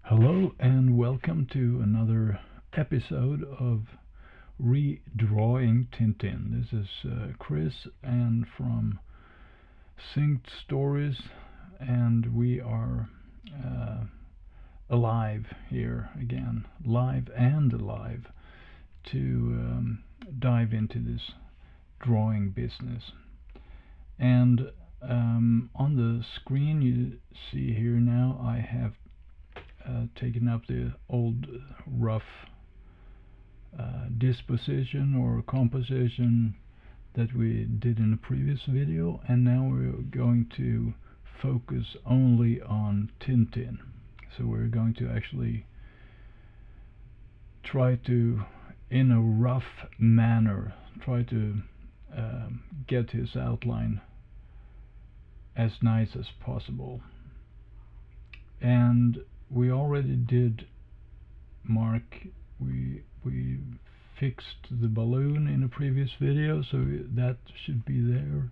Hello and welcome to another episode of Redrawing Tintin. This is Chris and from Synched Stories, and we are alive here again, live and alive, to dive into this drawing business. And on the screen you see here now, I have taken up the old rough disposition or composition that we did in the previous video, and now we're going to focus only on Tintin. So we're going to actually try to, in a rough manner, try to get his outline as nice as possible. And we already did we fixed the balloon in a previous video, so that should be there.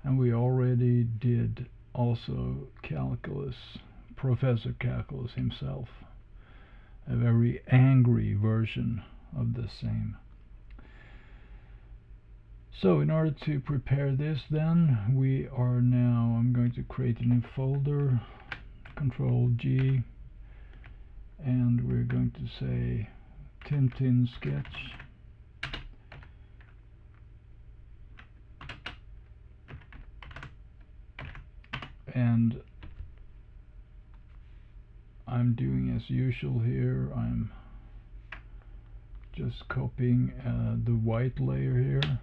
And we already did also Calculus, Professor Calculus himself, a very angry version of the same. So in order to prepare this, then I'm going to create a new folder, Control G, and we're going to say Tintin sketch. And I'm doing as usual here, I'm just copying the white layer here,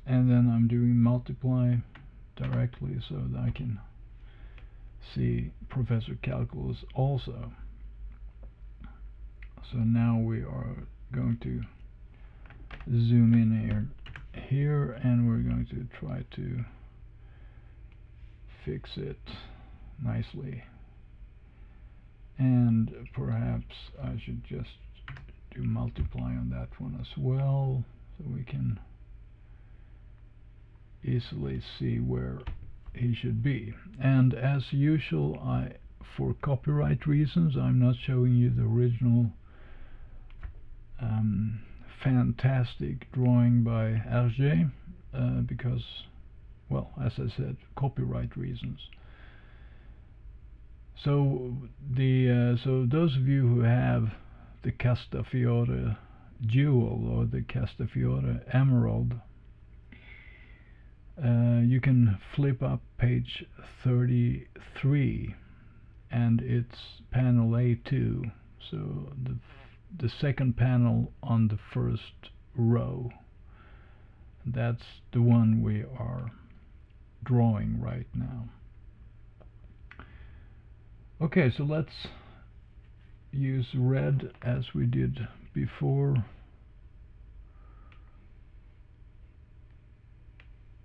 and then I'm doing multiply directly so that I can see Professor Calculus also. So now we are going to zoom in here, and we're going to try to fix it nicely. And perhaps I should just do multiply on that one as well, so we can easily see where he should be. And as usual, for copyright reasons, I'm not showing you the original fantastic drawing by Hergé because, well, as I said, copyright reasons. So those of you who have the Castafiore Jewel or the Castafiore Emerald, you can flip up page 33, and it's panel A2, so the second panel on the first row. That's the one we are drawing right now. Okay, so let's use red as we did before.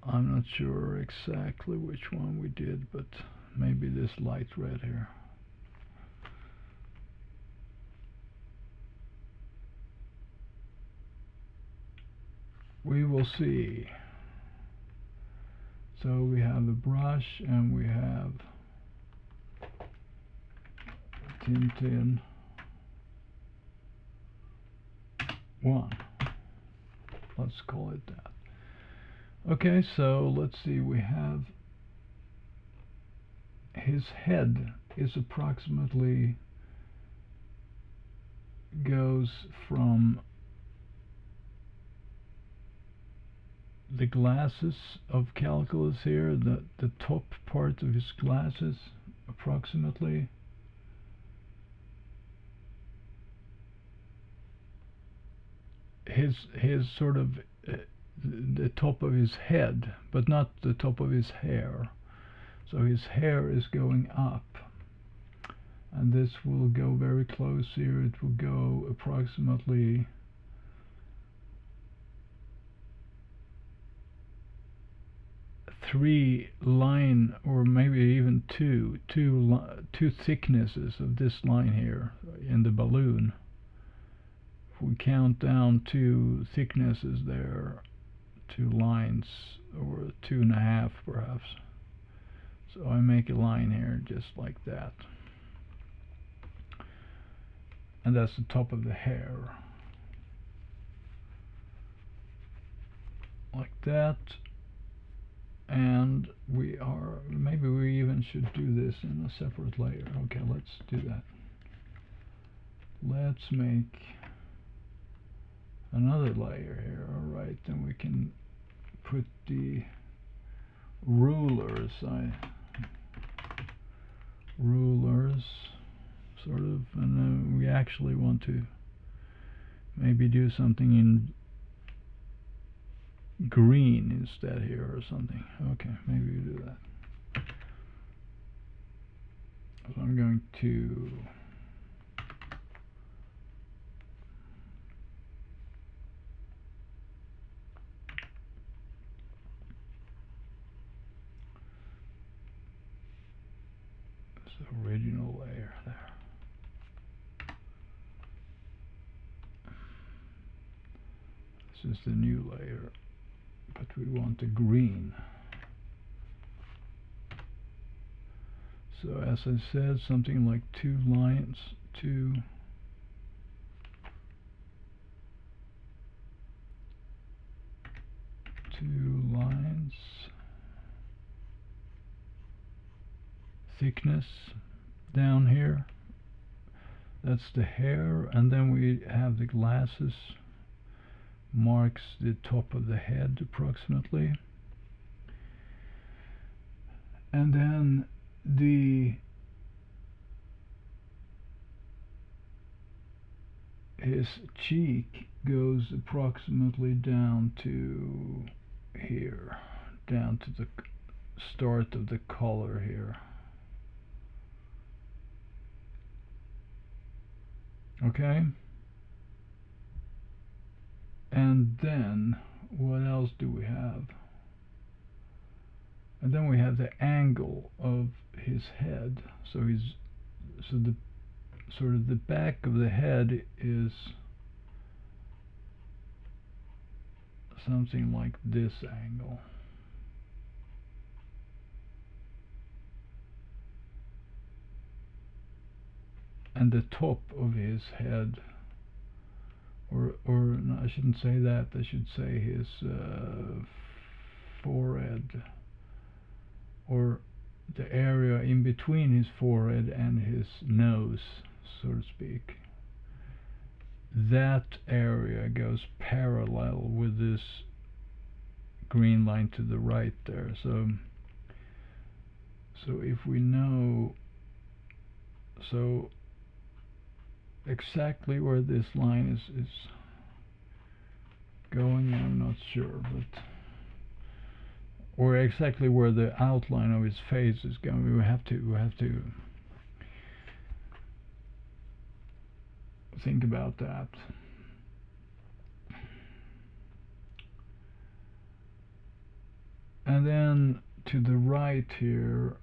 I'm not sure exactly which one we did, but maybe this light red here. We will see. So we have a brush, and we have Tintin 1. Let's call it that. Okay, so let's see, we have his head is approximately goes from the glasses of Calculus here, the top part of his glasses approximately, his sort of the top of his head, but not the top of his hair. So his hair is going up, and this will go very close here. It will go approximately three line, or maybe even two thicknesses of this line here in the balloon. If we count down two thicknesses there, 2 lines, or 2.5 perhaps. So I make a line here just like that, and that's the top of the hair, like that. And maybe we even should do this in a separate layer. Okay, let's do that. Let's make another layer here. Alright, then we can put the rulers sort of, and then we actually want to maybe do something in green instead here or something. Okay, maybe we do that. So I'm going to this original layer there. This is the new layer, but we want the green. So as I said, something like 2 lines, 2 lines, thickness down here. That's the hair, and then we have the glasses, marks the top of the head approximately, and then his cheek goes approximately down to here, down to the start of the collar here. Okay, and then what else do we have? And then we have the angle of his head. So the sort of the back of the head is something like this angle. And the top of his head, or no, I shouldn't say that, I should say his forehead, or the area in between his forehead and his nose, so to speak. That area goes parallel with this green line to the right there. So if we know, so exactly where this line is going, I'm not sure, but or exactly where the outline of his face is going, we have to think about that. And then to the right here,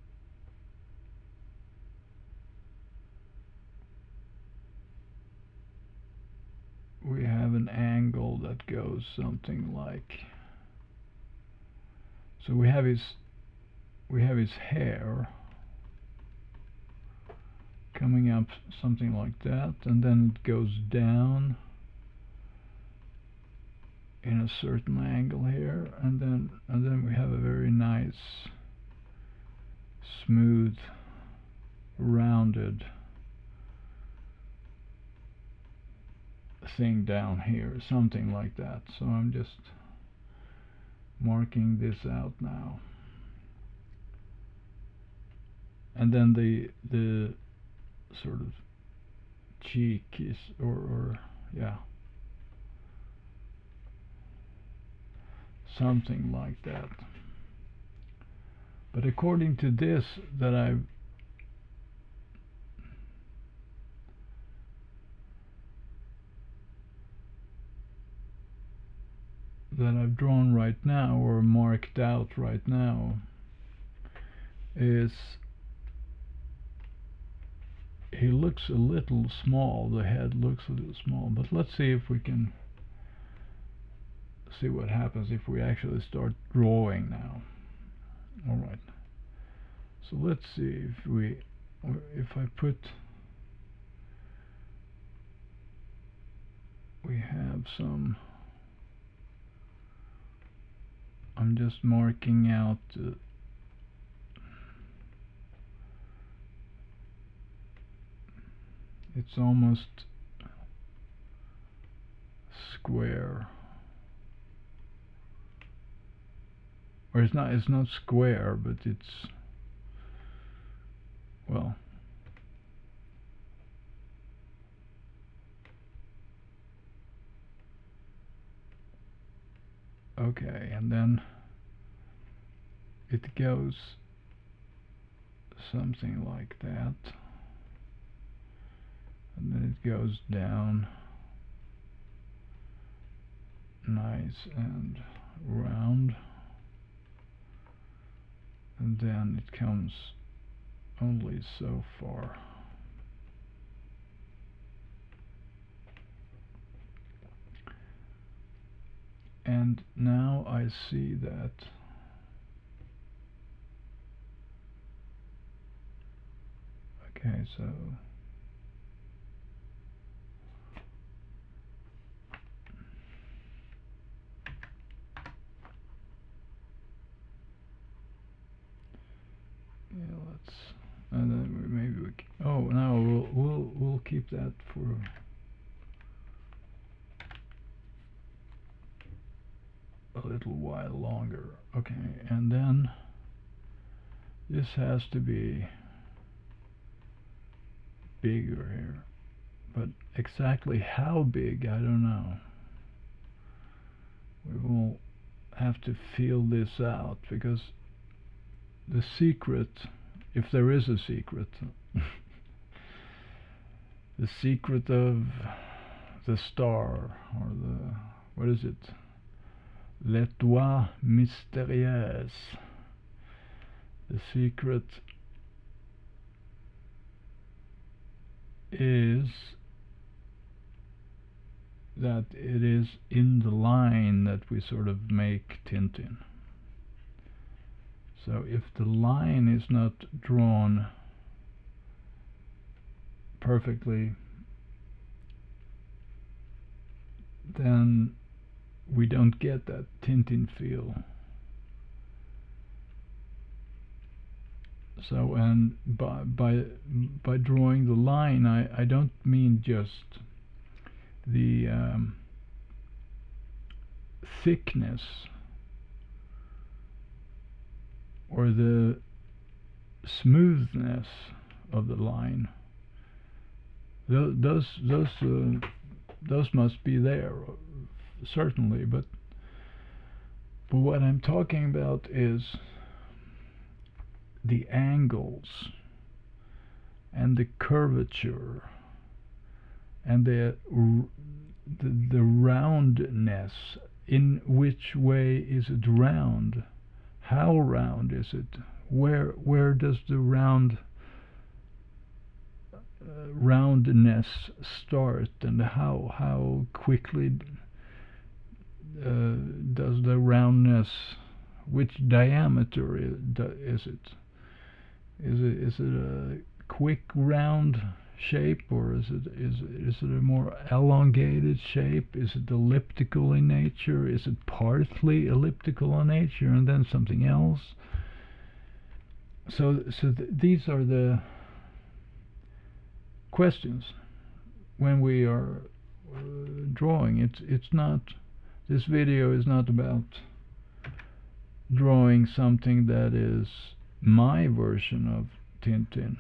we have an angle that goes something like, so we have his hair coming up something like that, and then it goes down in a certain angle here, and then we have a very nice smooth rounded thing down here, something like that. So I'm just marking this out now, and then the sort of cheek is, or yeah, something like that. But according to this that I've drawn right now, or marked out right now, is he looks a little small, the head looks a little small, but let's see if we can see what happens if we actually start drawing now. Alright, So let's see if I put, we have some, I'm just marking out it's almost square, or it's not square, but it's, well, okay, and then it goes something like that, and then it goes down nice and round, and then it comes only so far. And now I see that okay, so yeah, let's, and then maybe oh, no, we'll keep that for a little while longer. Okay, and then this has to be bigger here, but exactly how big, I don't know. We will have to feel this out, because the secret, if there is a secret, the secret of the star, or the, what is it? L'étoile mystérieuse. The secret is that it is in the line that we sort of make Tintin. So if the line is not drawn perfectly, then we don't get that Tintin feel. So, and by drawing the line, I don't mean just the thickness or the smoothness of the line. Those must be there, certainly, but what I'm talking about is the angles and the curvature and the roundness. In which way is it round? How round is it? Where does the roundness start, and how quickly does the roundness, which diameter is it? Is it a quick round shape, or is it a more elongated shape? Is it elliptical in nature? Is it partly elliptical in nature and then something else? So these are the questions when we are drawing. It's not, this video is not about drawing something that is my version of Tintin.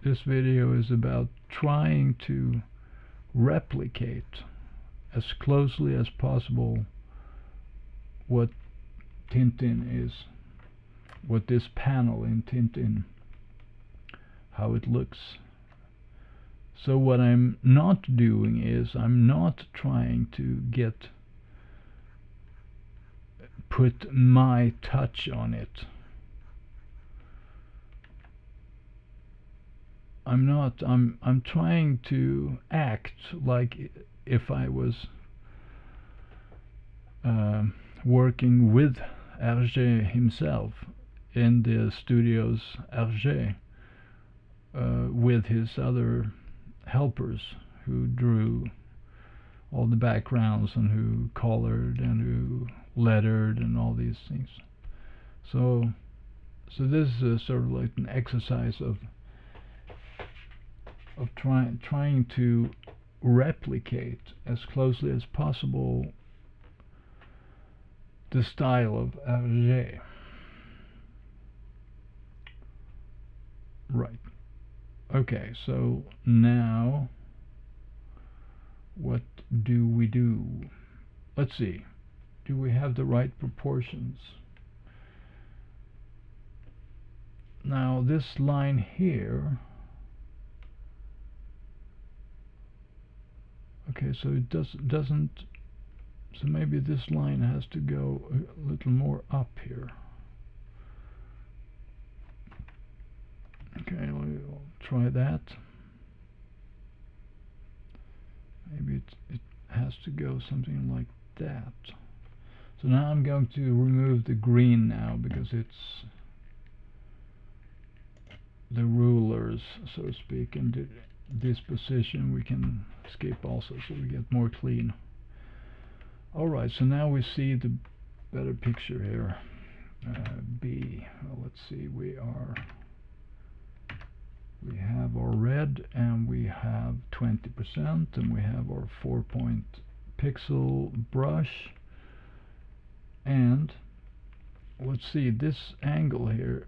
This video is about trying to replicate as closely as possible what Tintin is, what this panel in Tintin, how it looks. So what I'm not doing is, I'm not trying to put my touch on it. I'm trying to act like if I was working with Hergé himself. in the studios Hergé with his other helpers who drew all the backgrounds and who colored and who lettered and all these things. So this is sort of like an exercise of trying to replicate as closely as possible the style of Hergé. Right. Okay, so now what do we do? Let's see. Do we have the right proportions? Now this line here, okay, so it doesn't, so maybe this line has to go a little more up here. Okay, we'll try that. Maybe it has to go something like that. So now I'm going to remove the green now because it's the rulers, so to speak, and this position we can skip also, so we get more clean. Alright, so now we see the better picture here. B, well, let's see, we have our red and we have 20% and we have our 4-point pixel brush, and let's see, this angle here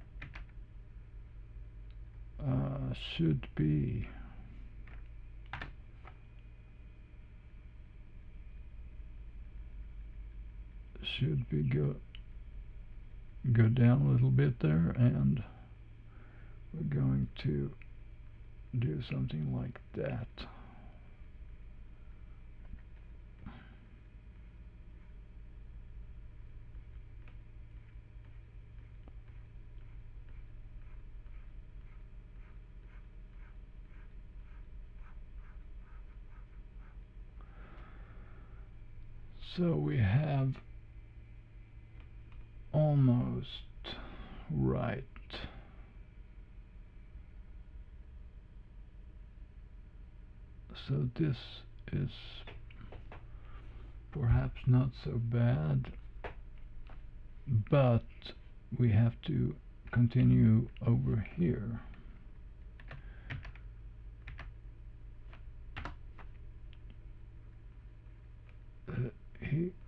should be go down a little bit there, and we're going to do something like that. So we have almost right. So this is perhaps not so bad, but we have to continue over here.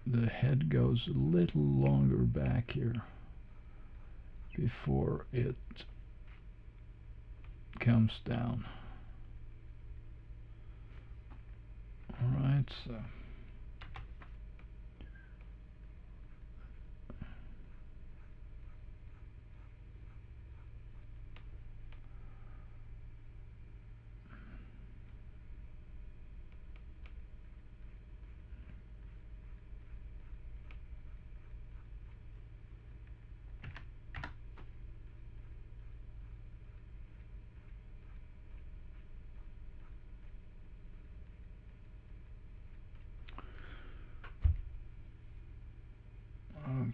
The head goes a little longer back here before it comes down. Alright, so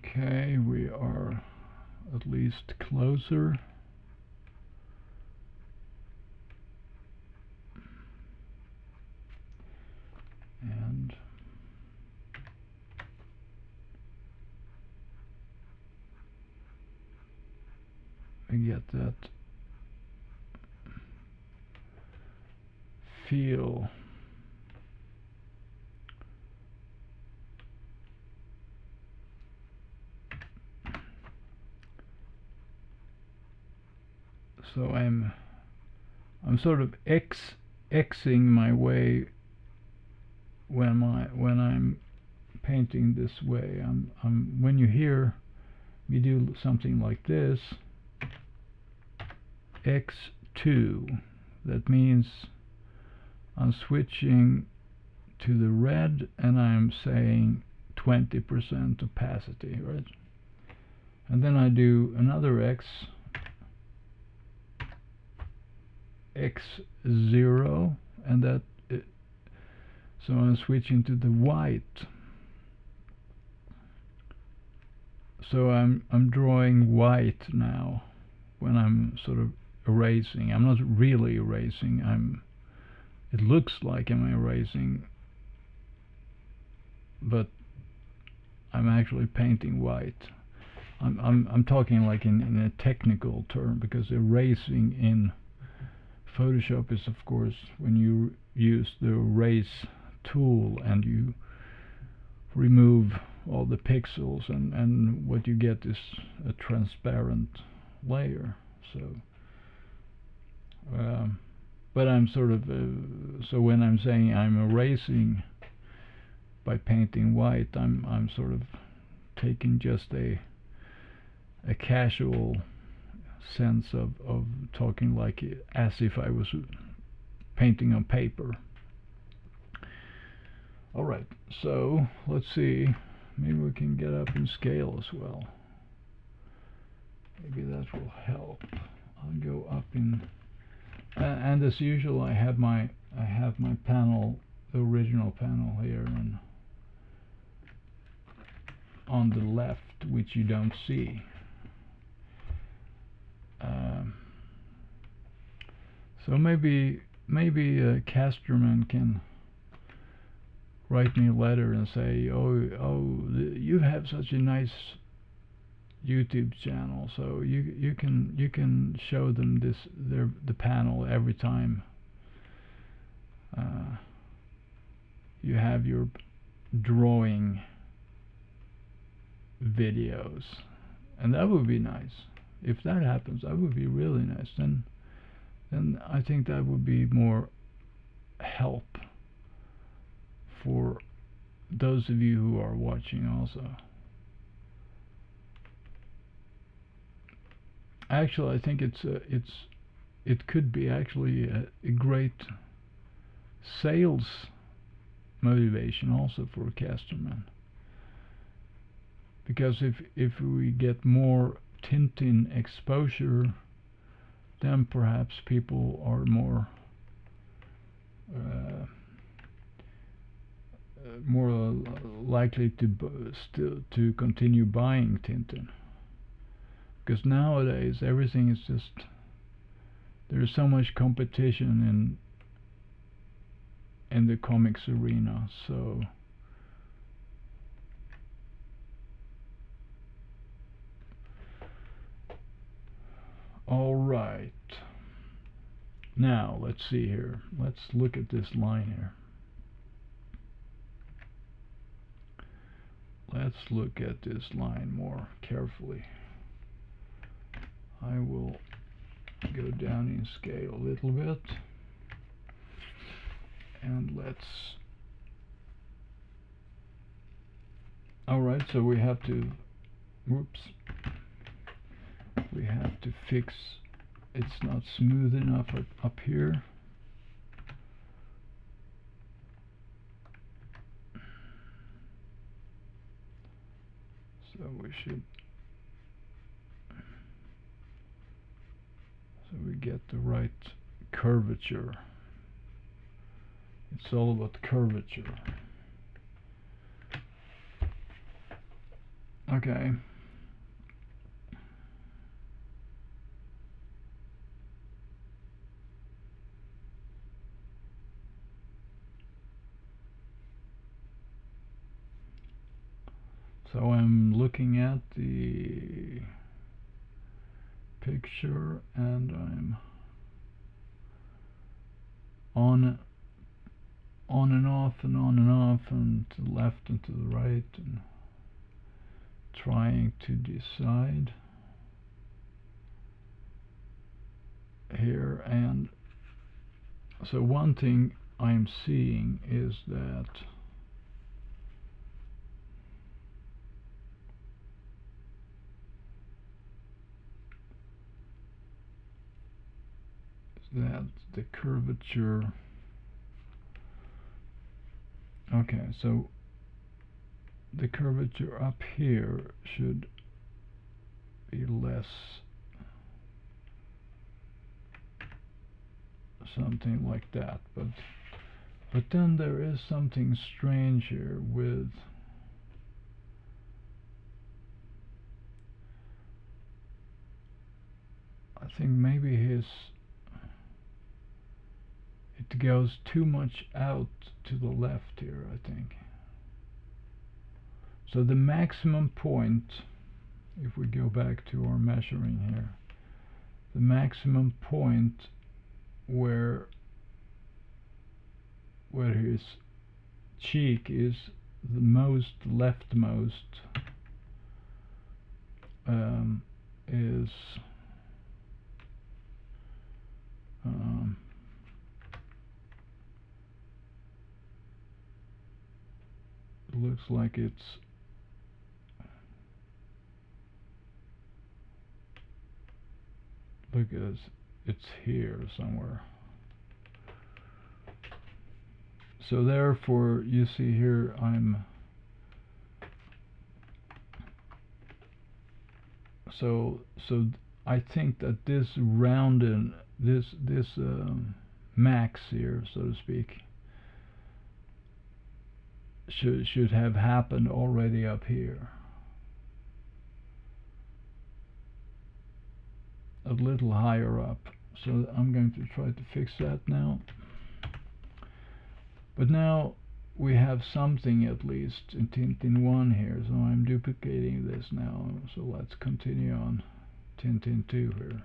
okay, we are at least closer. And we get that feel. So I'm sort of Xing my way when I'm painting this way. When you hear me do something like this, X2, that means I'm switching to the red and I'm saying 20% opacity, right? And then I do another X0, and that so I'm switching to the white, So I'm drawing white now when I'm sort of erasing. I'm not really erasing. It looks like I'm erasing, but I'm actually painting white. I'm talking like in a technical term, because erasing in Photoshop is, of course, when you use the erase tool and you remove all the pixels, and what you get is a transparent layer. So but I'm sort of so when I'm saying I'm erasing by painting white, I'm sort of taking just a casual sense of talking like as if I was painting on paper. Alright, so let's see, maybe we can get up in scale as well. Maybe that will help. I'll go up in, and as usual I have my panel, the original panel here, and on the left, which you don't see. So maybe Casterman can write me a letter and say, oh, you have such a nice YouTube channel, so you can show them the panel every time you have your drawing videos, and that would be nice. If that happens, that would be really nice. Then I think that would be more help for those of you who are watching also. Actually, I think it could be actually a great sales motivation also for Casterman, because if we get more Tintin exposure, then perhaps people are more likely to continue buying Tintin, because nowadays everything is just, there's so much competition in the comics arena. So all right, now let's see here, let's look at this line here. Let's look at this line more carefully. I will go down in scale a little bit, and let's, alright, so we have to, whoops, we have to fix, it's not smooth enough up here. So we should, so we get the right curvature. It's all about curvature. Okay. So I'm looking at the picture, and I'm on and off and on and off, and to the left and to the right, and trying to decide here. And so one thing I'm seeing is that the curvature, okay, so the curvature up here should be less, something like that, but then there is something strange here with think maybe it goes too much out to the left here, I think. So the maximum point, if we go back to our measuring here, the maximum point where his cheek is the most leftmost is it looks like it's it's here somewhere. So therefore, you see here, so I think that this rounded, this max here, so to speak, should have happened already up here, a little higher up. So I'm going to try to fix that now. But now we have something at least in Tintin 1 here, so I'm duplicating this now. So let's continue on Tintin 2 here.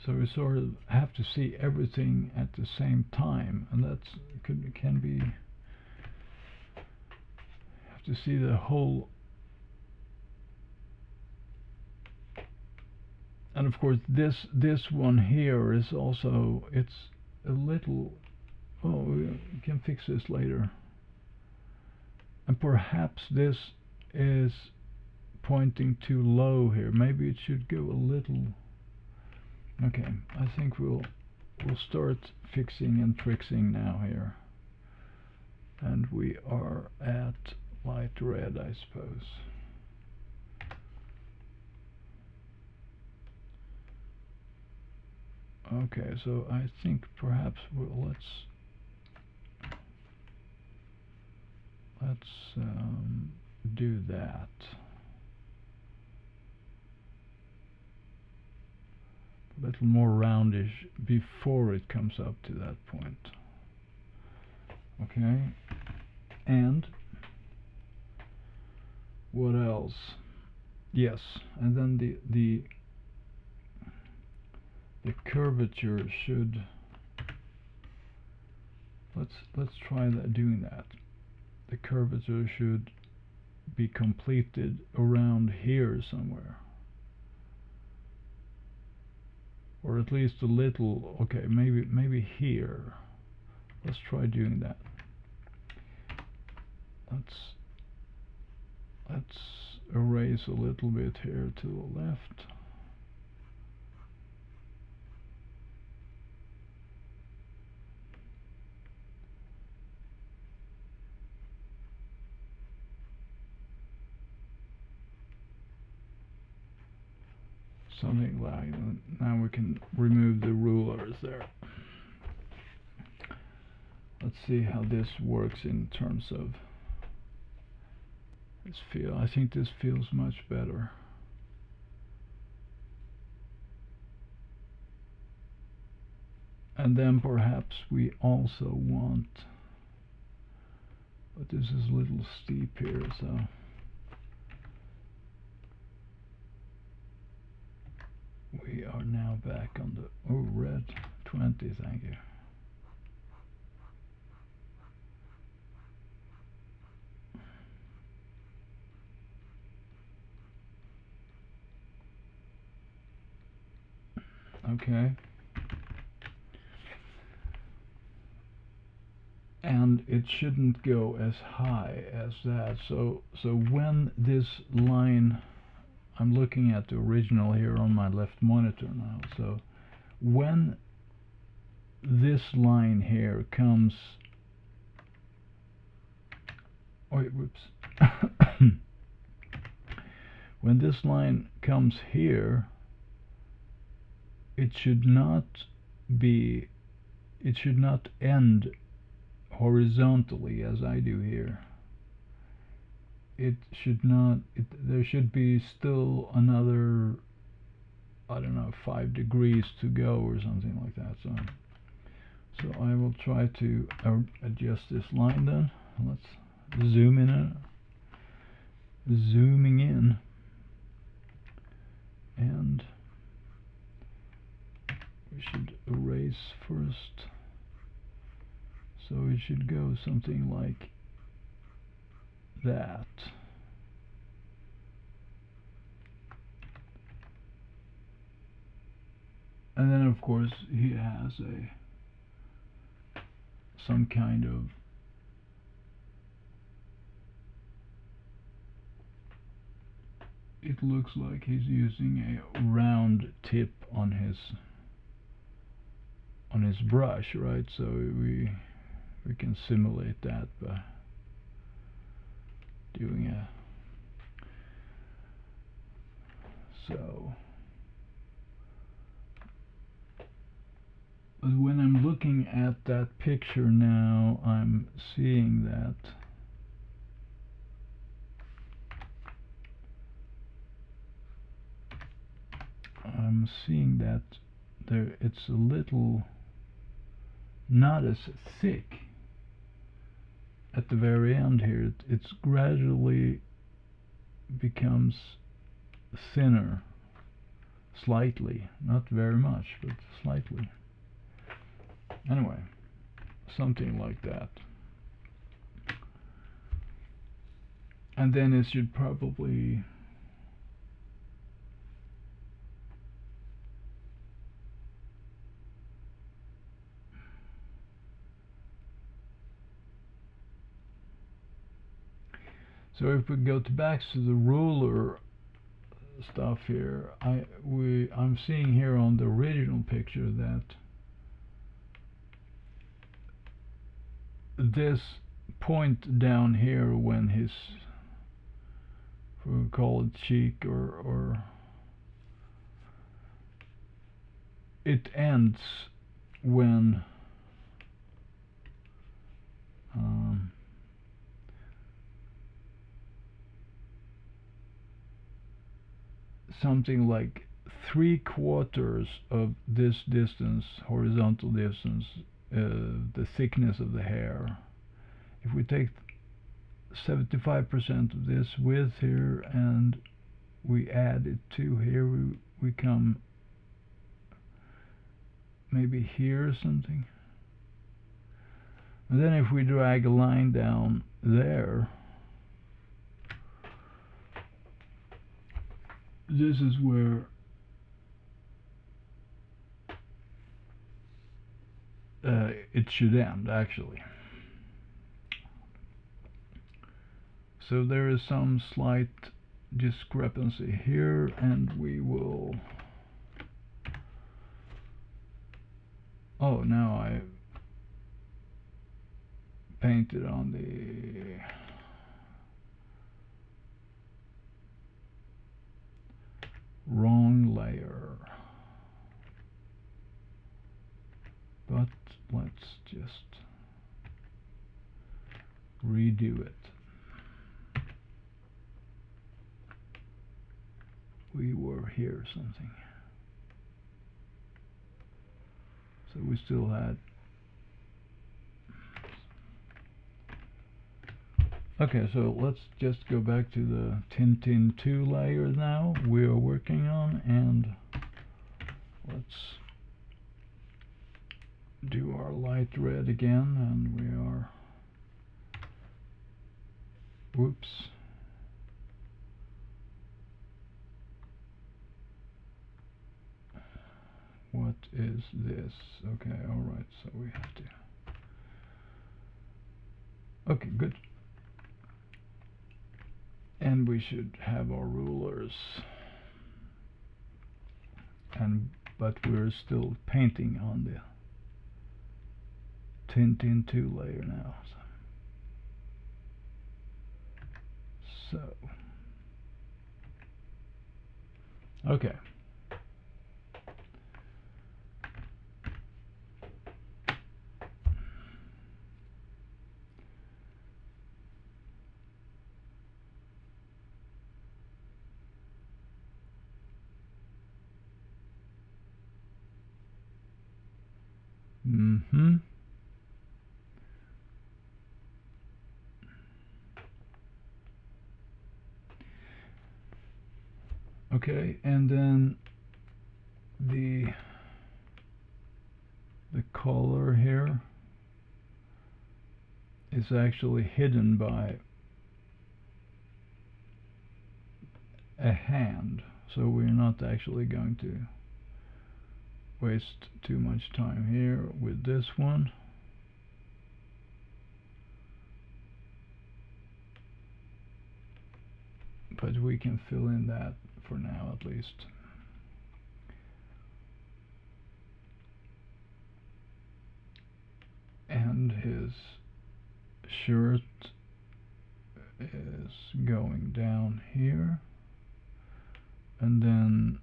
So we sort of have to see everything at the same time, and can be, to see the whole. And of course this one here is also, it's a little, oh, we can fix this later. And perhaps this is pointing too low here. Maybe it should go a little. Okay, I think we'll start fixing and trixing now here. And we are at light red, I suppose. Okay, so I think perhaps let's do that. A little more roundish before it comes up to that point. Okay, and what else? Yes, and then the curvature should, let's try doing that. The curvature should be completed around here somewhere, or at least a little. Okay, maybe here. Let's try doing that. Let's erase a little bit here to the left. Something like that. Now we can remove the rulers there. Let's see how this works in terms of this feel. I think this feels much better. And then perhaps we also want, but this is a little steep here, so we are now back on the, oh, red 20, thank you. Okay. And it shouldn't go as high as that. So when this line, I'm looking at the original here on my left monitor now. So when this line here comes, oh, whoops. When this line comes here, it should not be it should not end horizontally as I do here. It should not, there should be still another, I don't know, 5 degrees to go or something like that. So I will try to adjust this line then. Let's zoom in. Zooming in, and we should erase first. So it should go something like that. And then of course he has some kind of it looks like he's using a round tip on his brush, right? So we can simulate that by doing a so. But when I'm looking at that picture now, I'm seeing that there it's a little not as thick at the very end here. It's gradually becomes thinner, slightly, not very much, but slightly. Anyway, something like that. And then it should probably so if we go back to the ruler stuff here, I'm seeing here on the original picture that this point down here when his, we call it cheek or it ends when something like 3/4 of this distance, horizontal distance, the thickness of the hair. If we take 75% of this width here and we add it to here, we come maybe here or something. And then if we drag a line down there, this is where it should end, actually. So there is some slight discrepancy here, and we will... Oh, now I painted on the... wrong layer. But let's just redo it. We were here something. So we still had... Okay, so let's just go back to the Tintin 2 layer now we are working on, and let's do our light red again, and we are... Whoops. What is this? Okay, alright, so we have to... Okay, good. And we should have our rulers. But we're still painting on the Tintin 2 layer now. So. Okay. Mm-hmm. Okay, and then the color here is actually hidden by a hand, so we're not actually going to waste too much time here with this one. But we can fill in that for now at least. And his shirt is going down here, and then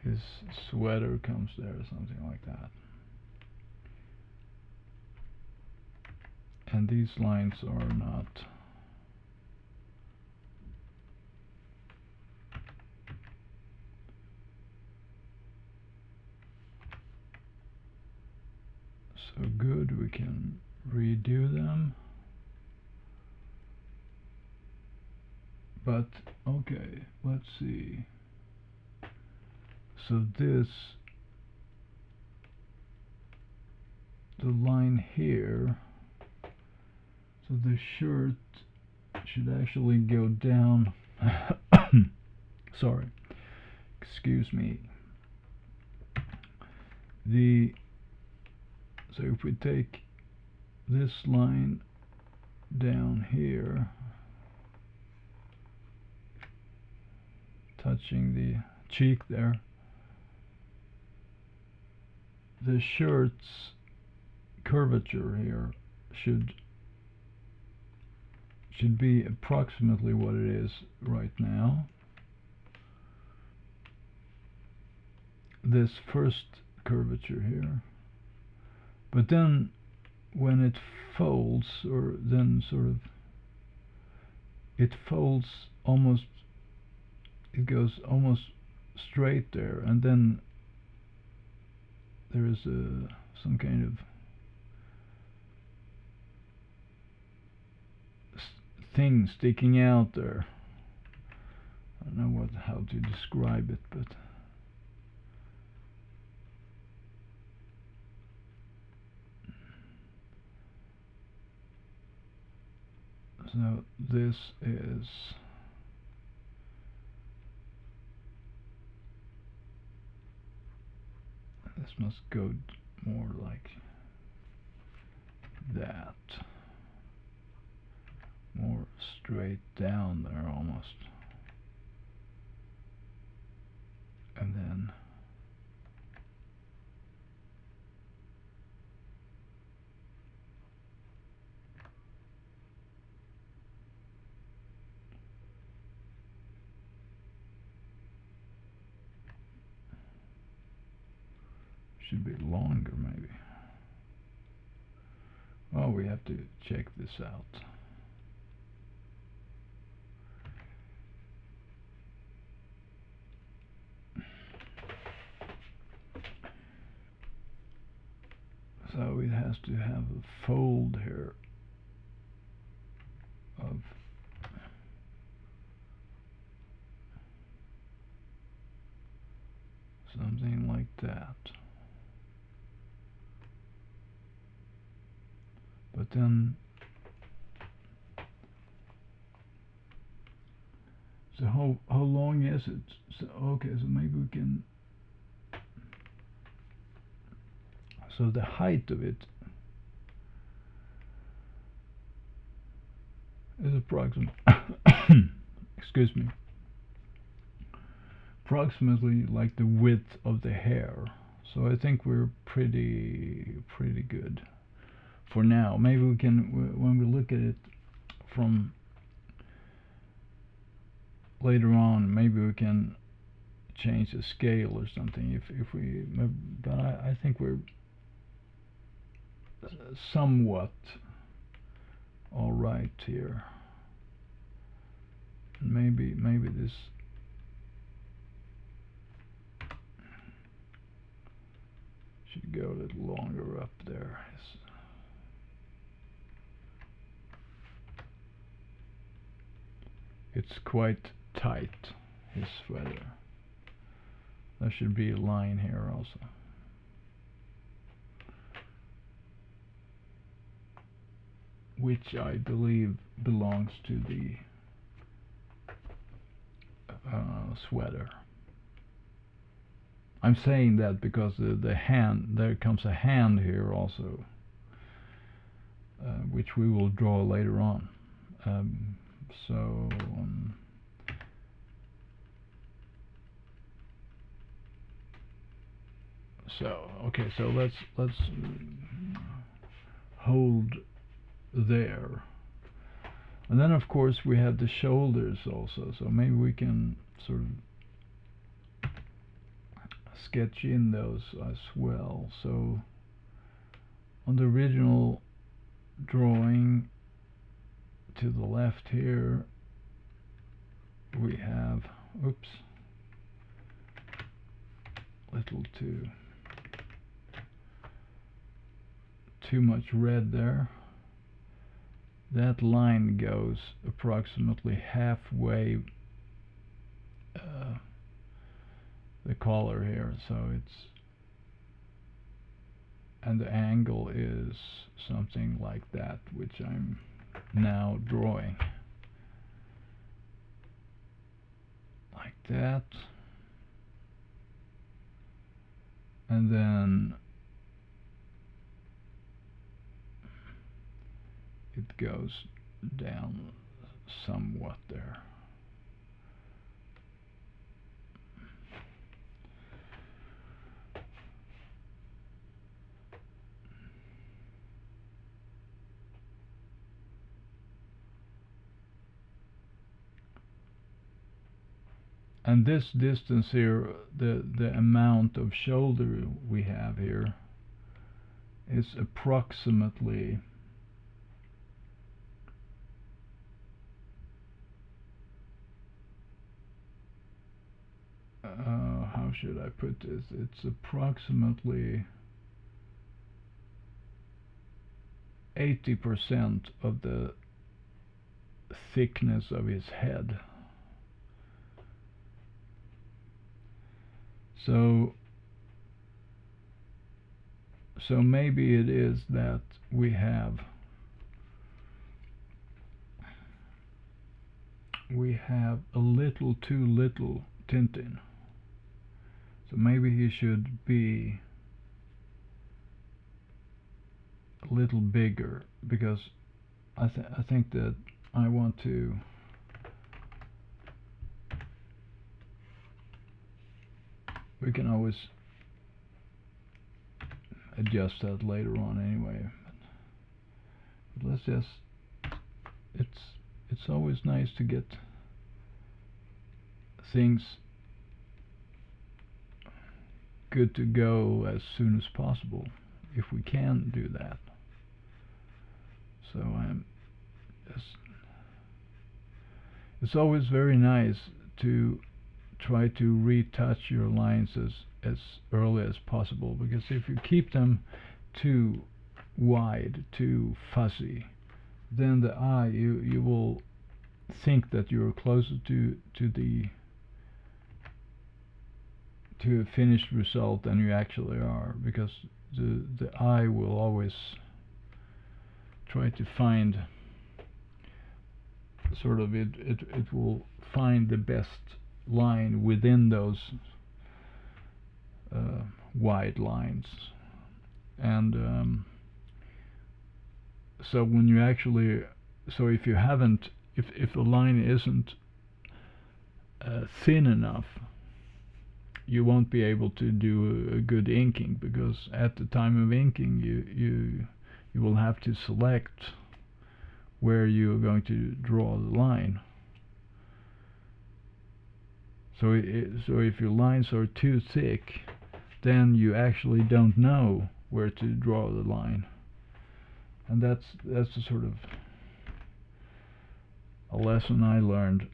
his sweater comes there or something like that. And these lines are not so good. We can redo them. But okay, let's see. So this, the line here, so the shirt should actually go down. Sorry, excuse me. So if we take this line down here, touching the cheek there, the shirt's curvature here should be approximately what it is right now. This first curvature here, but then when it folds, or then sort of it folds almost, it goes almost straight there, and then there is some kind of thing sticking out there. I don't know how to describe it, but so this must go more like that, more straight down there almost, and then should be longer maybe. Oh, we have to check this out. So it has to have a fold here of something like that. But then, so how long is it? So, okay, so maybe we can, so the height of it is approximately excuse me, approximately like the width of the hair. So I think we're pretty good for now. Maybe we can, when we look at it from later on, maybe we can change the scale or something if we, but I think we're somewhat all right here. Maybe this Should go a little longer up there. It's quite tight, his sweater. There should be a line here also. Which I believe belongs to the sweater. I'm saying that because the hand, there comes a hand here also, which we will draw later on. Okay, so let's hold there, and then of course we have the shoulders also. So maybe we can sort of sketch in those as well. So on the original drawing to the left here we have, oops, little too much red there. That line goes approximately halfway the collar here, so it's, and the angle is something like that, which I'm now drawing like that, and then it goes down somewhat there. And this distance here, the amount of shoulder we have here is approximately how should I put this? It's approximately 80% of the thickness of his head. So maybe it is that we have a little too little Tintin. So maybe he should be a little bigger, because I think that I want to we can always adjust that later on anyway. But let's just, it's always nice to get things good to go as soon as possible, if we can do that. So it's always very nice to try to retouch your lines as early as possible, because if you keep them too wide, too fuzzy, then the eye, you will think that you're closer to a finished result than you actually are, because the eye will always try to find sort of it will find the best line within those wide lines. And so when you actually, so if you haven't, if the line isn't thin enough, you won't be able to do a good inking, because at the time of inking you will have to select where you're going to draw the line. So if your lines are too thick, then you actually don't know where to draw the line, and that's a sort of a lesson I learned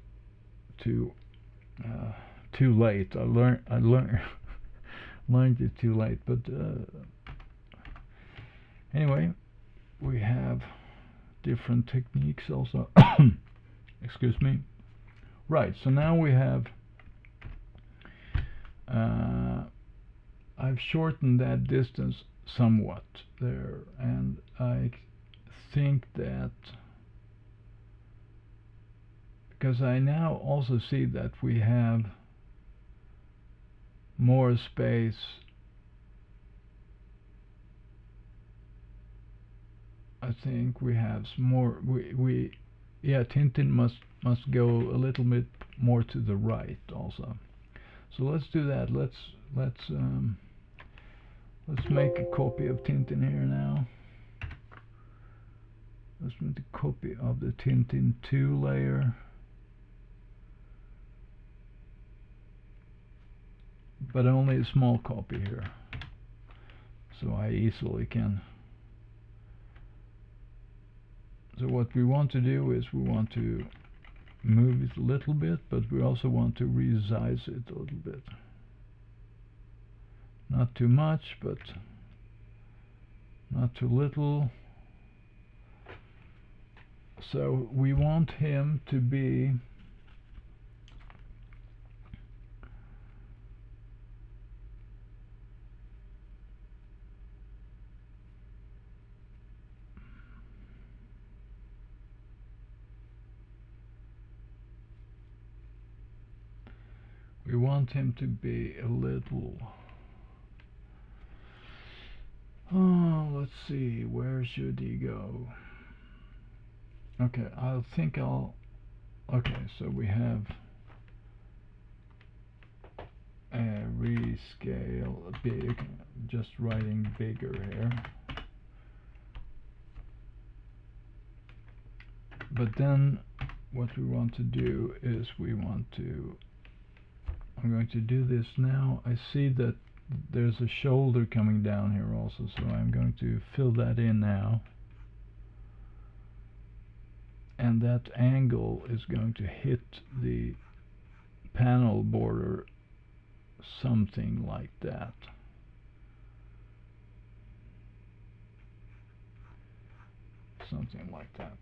too late. I learned it too late. But anyway, we have different techniques also. Excuse me. Right, so now we have I've shortened that distance somewhat there, and I think that because I now also see that we have more space I think we have some more we yeah, Tintin must go a little bit more to the right also. So let's do that. Let's make a copy of Tintin here now. Let's make a copy of the Tintin 2 layer. But only a small copy here. So I easily can. So what we want to do is we want to move it a little bit, but we also want to resize it a little bit. Not too much, but not too little. So we want him to be a little, oh, let's see, where should he go? Okay, okay, so we have a rescale big, just writing bigger here. But then what we want to do is I'm going to do this now. I see that there's a shoulder coming down here also, so I'm going to fill that in now. And that angle is going to hit the panel border something like that. Something like that.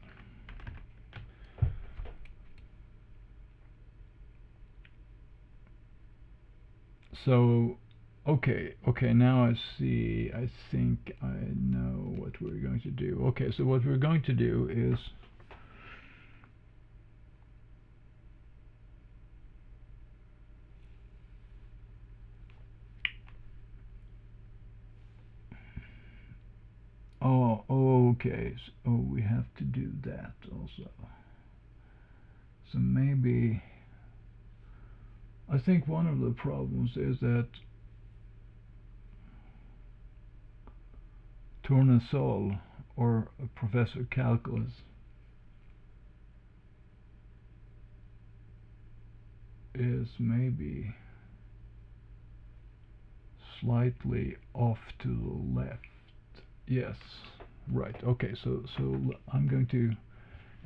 So, okay, now I see, I think I know what we're going to do. Okay, so what we're going to do is okay, so we have to do that also. So maybe, I think one of the problems is that Tournesol, or Professor Calculus, is maybe slightly off to the left. Yes, right. Okay, so I'm going to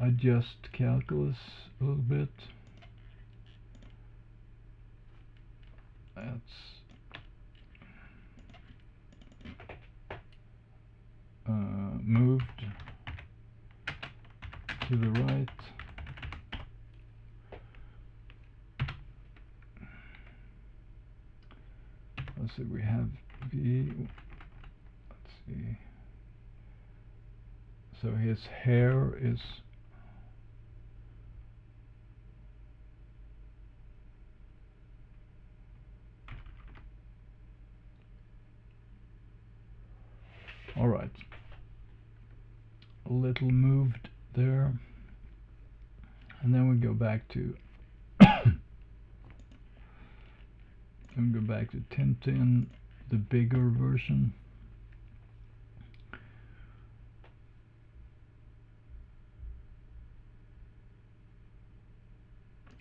adjust Calculus a little bit. That's moved to the right. Let's see, we have V. Let's see. So his hair is all right. A little moved there, and then we go back to and go back to Tintin, the bigger version.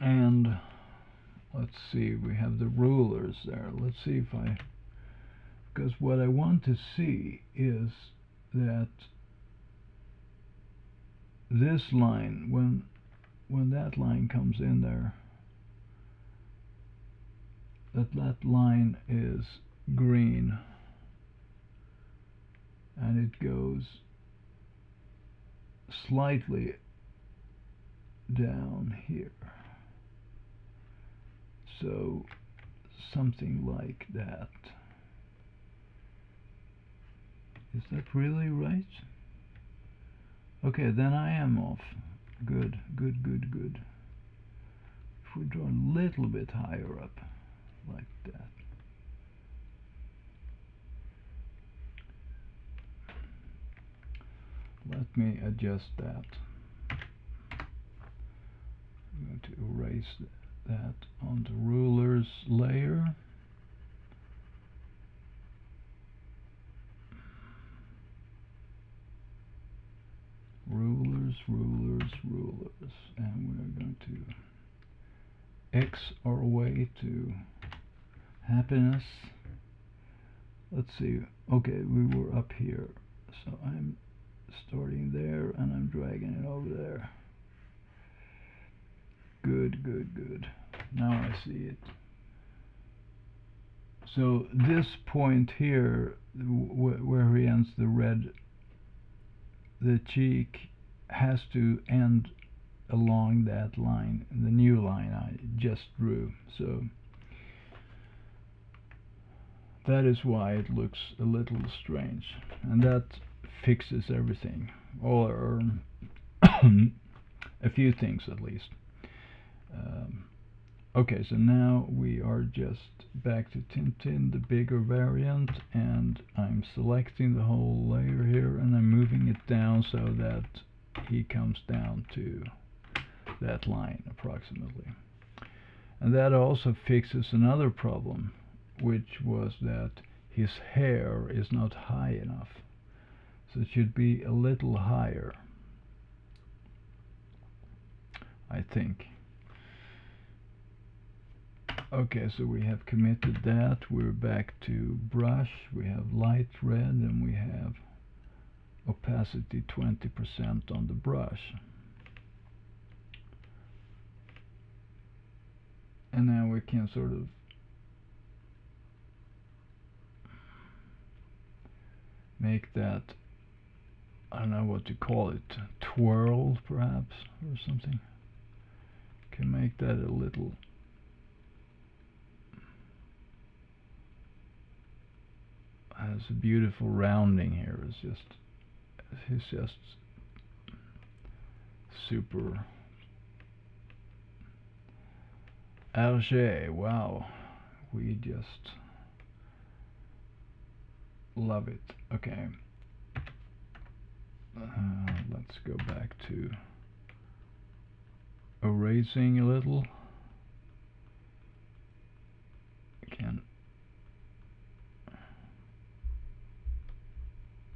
And let's see, we have the rulers there. Let's see if because what I want to see is that this line, when that line comes in there, that line is green, and it goes slightly down here, so something like that. Is that really right? Okay, then I am off. Good, good, good, good. If we draw a little bit higher up, like that. Let me adjust that. I'm going to erase that on the rulers layer. Rulers, rulers, rulers, and we're going to X our way to happiness. Let's see. Okay, we were up here, so I'm starting there and I'm dragging it over there. Good, good, good. Now I see it. So this point here, where he ends the red, the cheek has to end along that line, the new line I just drew. So that is why it looks a little strange, and that fixes everything, or a few things at least. Okay, so now we are just back to Tintin, the bigger variant, and I'm selecting the whole layer here and I'm moving it down so that he comes down to that line approximately. And that also fixes another problem, which was that his hair is not high enough, so it should be a little higher, I think. Okay, so we have committed that. We're back to brush. We have light red and we have opacity 20% on the brush. And now we can sort of make that, I don't know what to call it, twirl perhaps, or something. Can make that a little has a beautiful rounding here. He's just super. Alger, wow, we just love it. Okay, let's go back to erasing a little. Can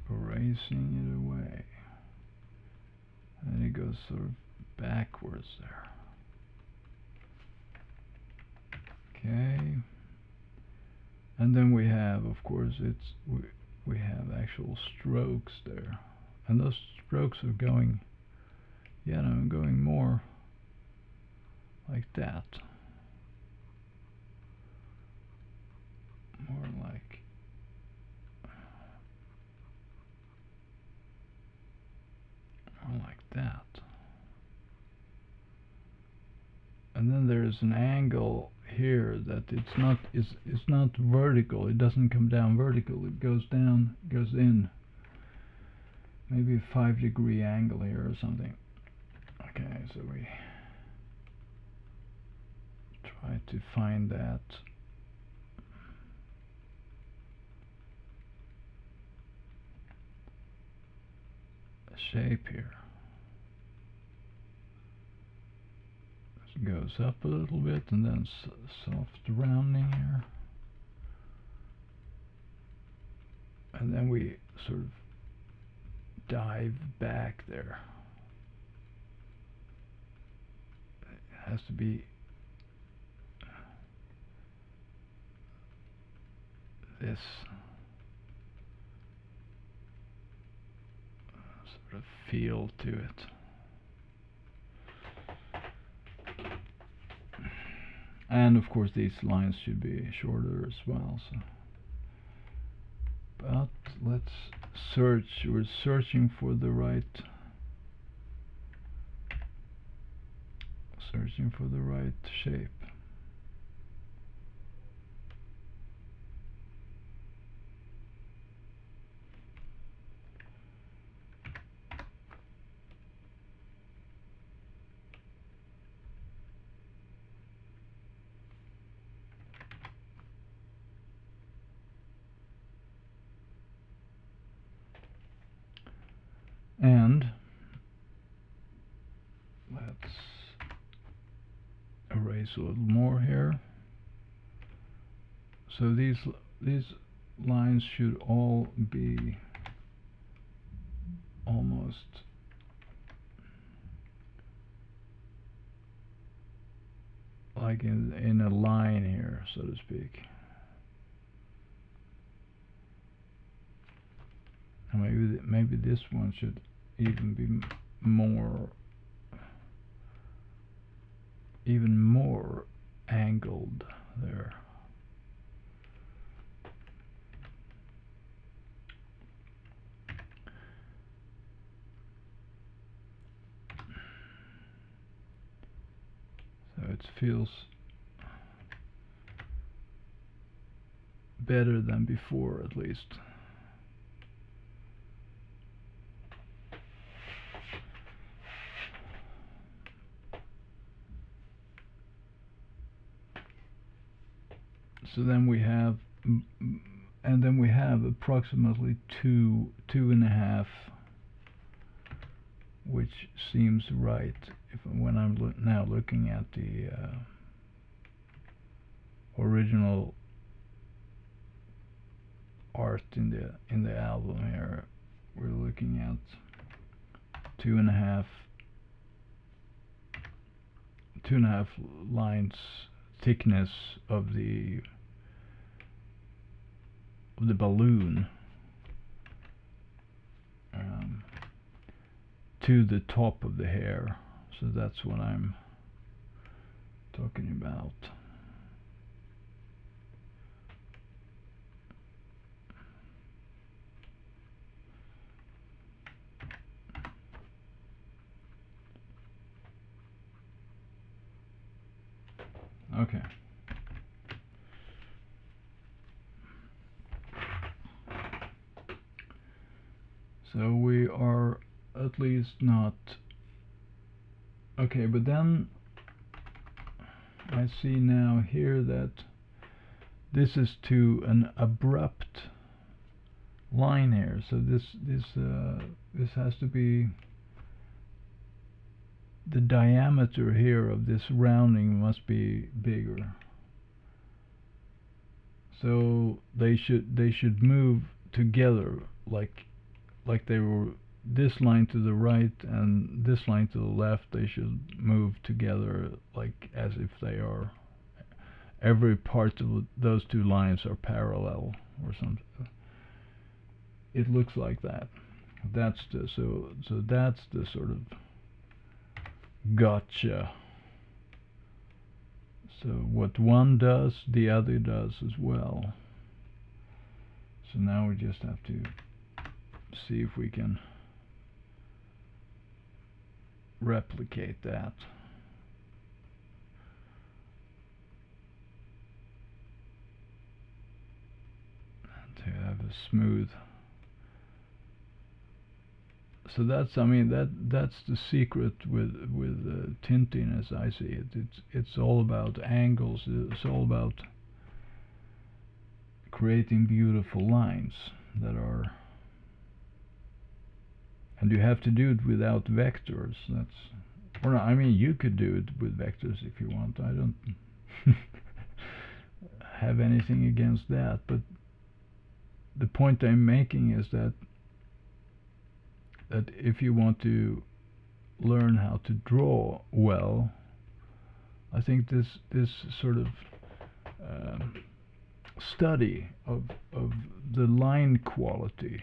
erasing it away, and it goes sort of backwards there. Okay, and then we have, of course, we have actual strokes there, and those strokes are going, yeah, no, going more like that, more like that. And then there's an angle here that it's not vertical. It doesn't come down vertical. It goes down, goes in. Maybe a 5-degree angle here or something. Okay, so we try to find that. Shape here. It goes up a little bit and then soft rounding here, and then we sort of dive back there. It has to be this sort of feel to it. And of course these lines should be shorter as well, so But let's search. We're searching for the right shape. And let's erase a little more here. So these lines should all be almost like in a line here, so to speak. And maybe this one should even be even more angled there. So it feels better than before, at least. So then we have, approximately two and a half, which seems right when I'm now looking at the original art in the album here. We're looking at 2.5 lines thickness of the balloon to the top of the hair. So that's what I'm talking about. Okay. So we are at least not okay, but then I see now here that this is to an abrupt line here. So this has to be, the diameter here of this rounding must be bigger. So they should move together like they were, this line to the right and this line to the left, they should move together like as if they are, every part of those two lines are parallel or something. It looks like that. That's the so that's the sort of gotcha. So what one does, the other does as well. So now we just have to see if we can replicate that. To have a smooth. So that's, I mean, that's the secret with Tintin, as I see it. It's all about angles. It's all about creating beautiful lines that are, and you have to do it without vectors. That's, or I mean, you could do it with vectors if you want. I don't have anything against that, but the point I'm making is that if you want to learn how to draw well, I think this sort of study of the line quality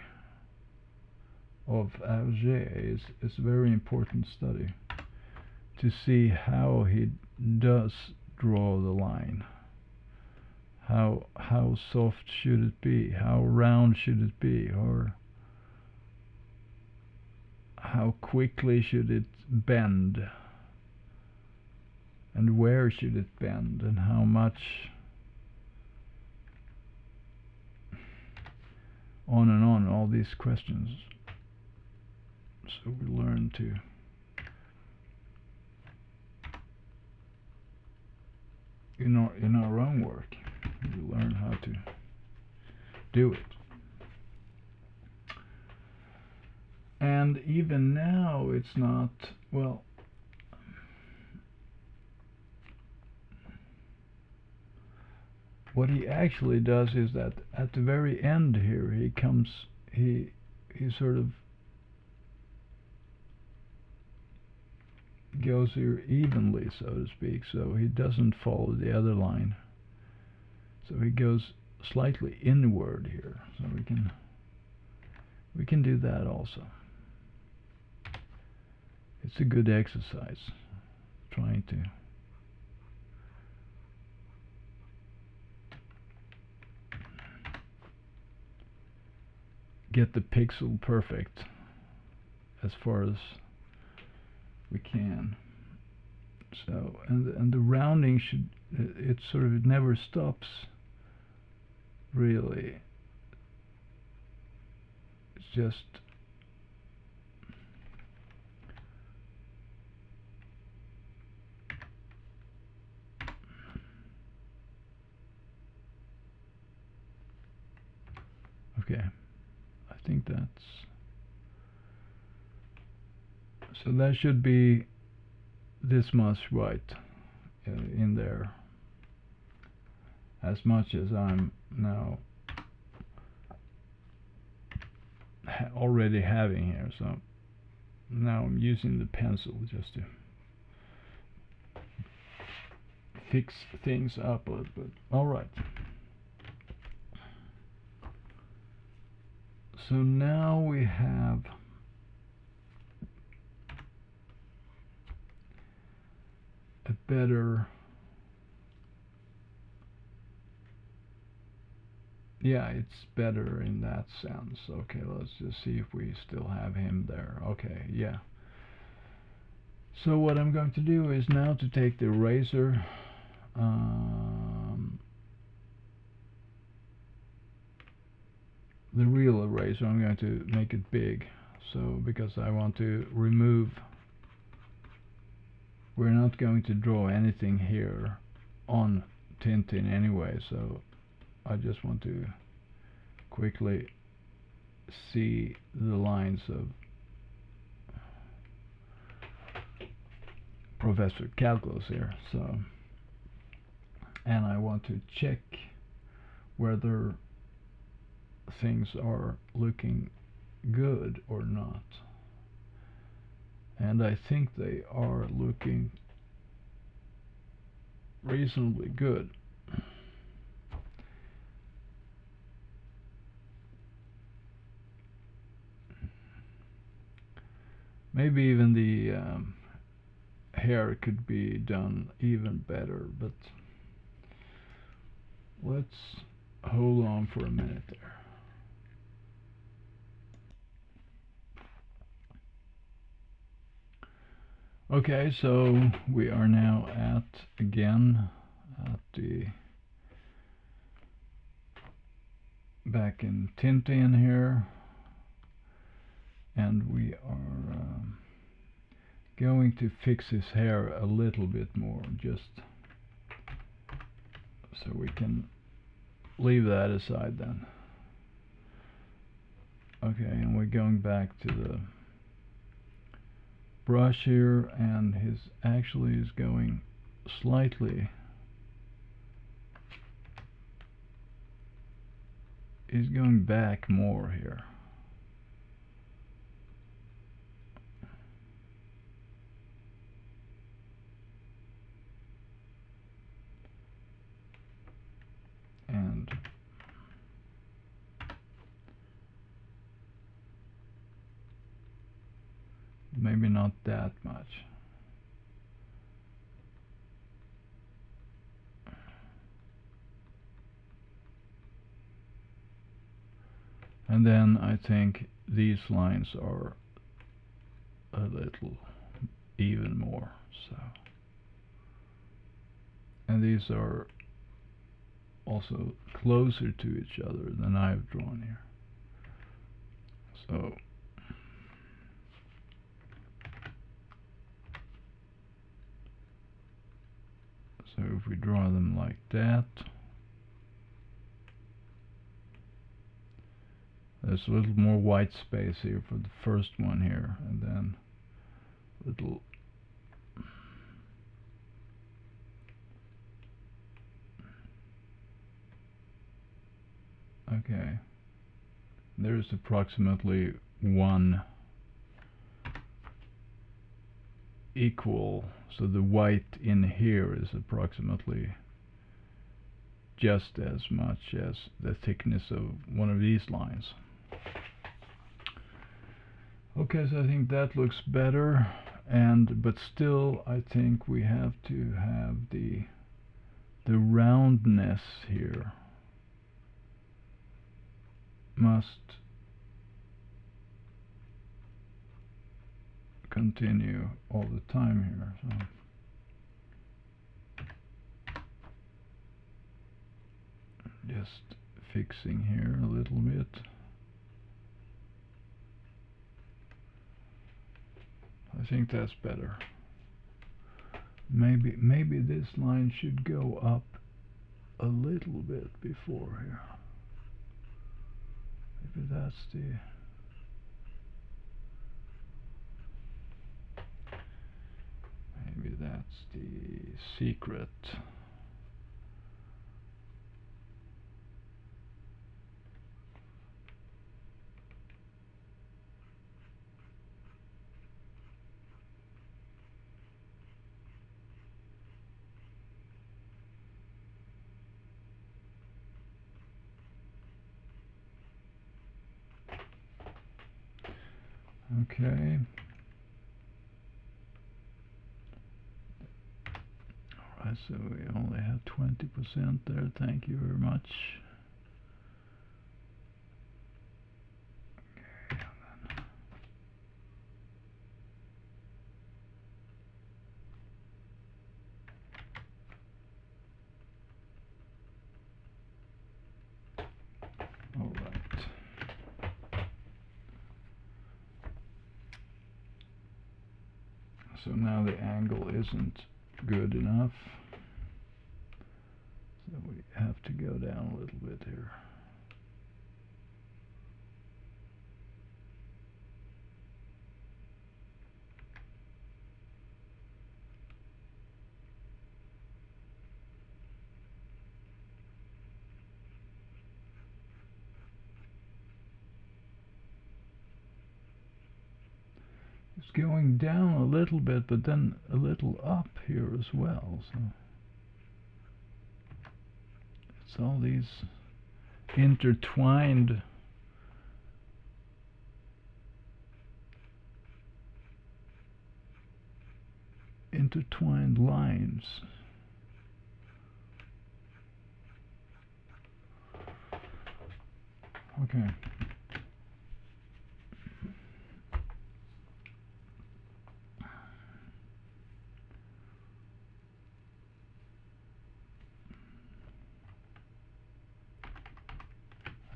of Hergé is a very important study to see how he does draw the line, how soft should it be? How round should it be? Or how quickly should it bend? And where should it bend? And how much? On and on, all these questions. So we learn to in our own work, we learn how to do it. And even now it's not, well, what he actually does is that at the very end here he sort of goes here evenly, so to speak, so he doesn't follow the other line. So he goes slightly inward here, so we can do that also. It's a good exercise, trying to get the pixel perfect as far as we can. So and the rounding should, it sort of, it never stops really. It's just okay. I think that's, so that should be this much white in there, as much as I'm now already having here. So now I'm using the pencil just to fix things up a little bit. All right. So now we have a better, yeah, it's better in that sense. Okay, let's just see if we still have him there. Okay, yeah. So what I'm going to do is now to take the eraser, the real eraser, I'm going to make it big, so because I want to remove, we're not going to draw anything here on Tintin anyway, so I just want to quickly see the lines of Professor Calculus here. So, and I want to check whether things are looking good or not, and I think they are looking reasonably good. Maybe even the hair could be done even better, but let's hold on for a minute there. Okay, so we are now at the back in Tintin here, and we are going to fix his hair a little bit more, just so we can leave that aside then. Okay, and we're going back to the brush here, and his actually is going slightly, he's going back more here. And maybe not that much. And then I think these lines are a little even more so. And these are also closer to each other than I've drawn here. So if we draw them like that, there's a little more white space here for the first one here, and then little okay. There's approximately one equal, so the white in here is approximately just as much as the thickness of one of these lines. Okay, so I think that looks better, but still I think we have to have the roundness here must continue all the time here. So just fixing here a little bit. I think that's better. Maybe this line should go up a little bit before here. Maybe that's the secret. Okay. Alright, so we only have 20% there. Thank you very much. Alright. So now the angle isn't good enough. So we have to go down a little bit here. It's going down a little bit, but then a little up here as well. So it's all these intertwined lines. Okay.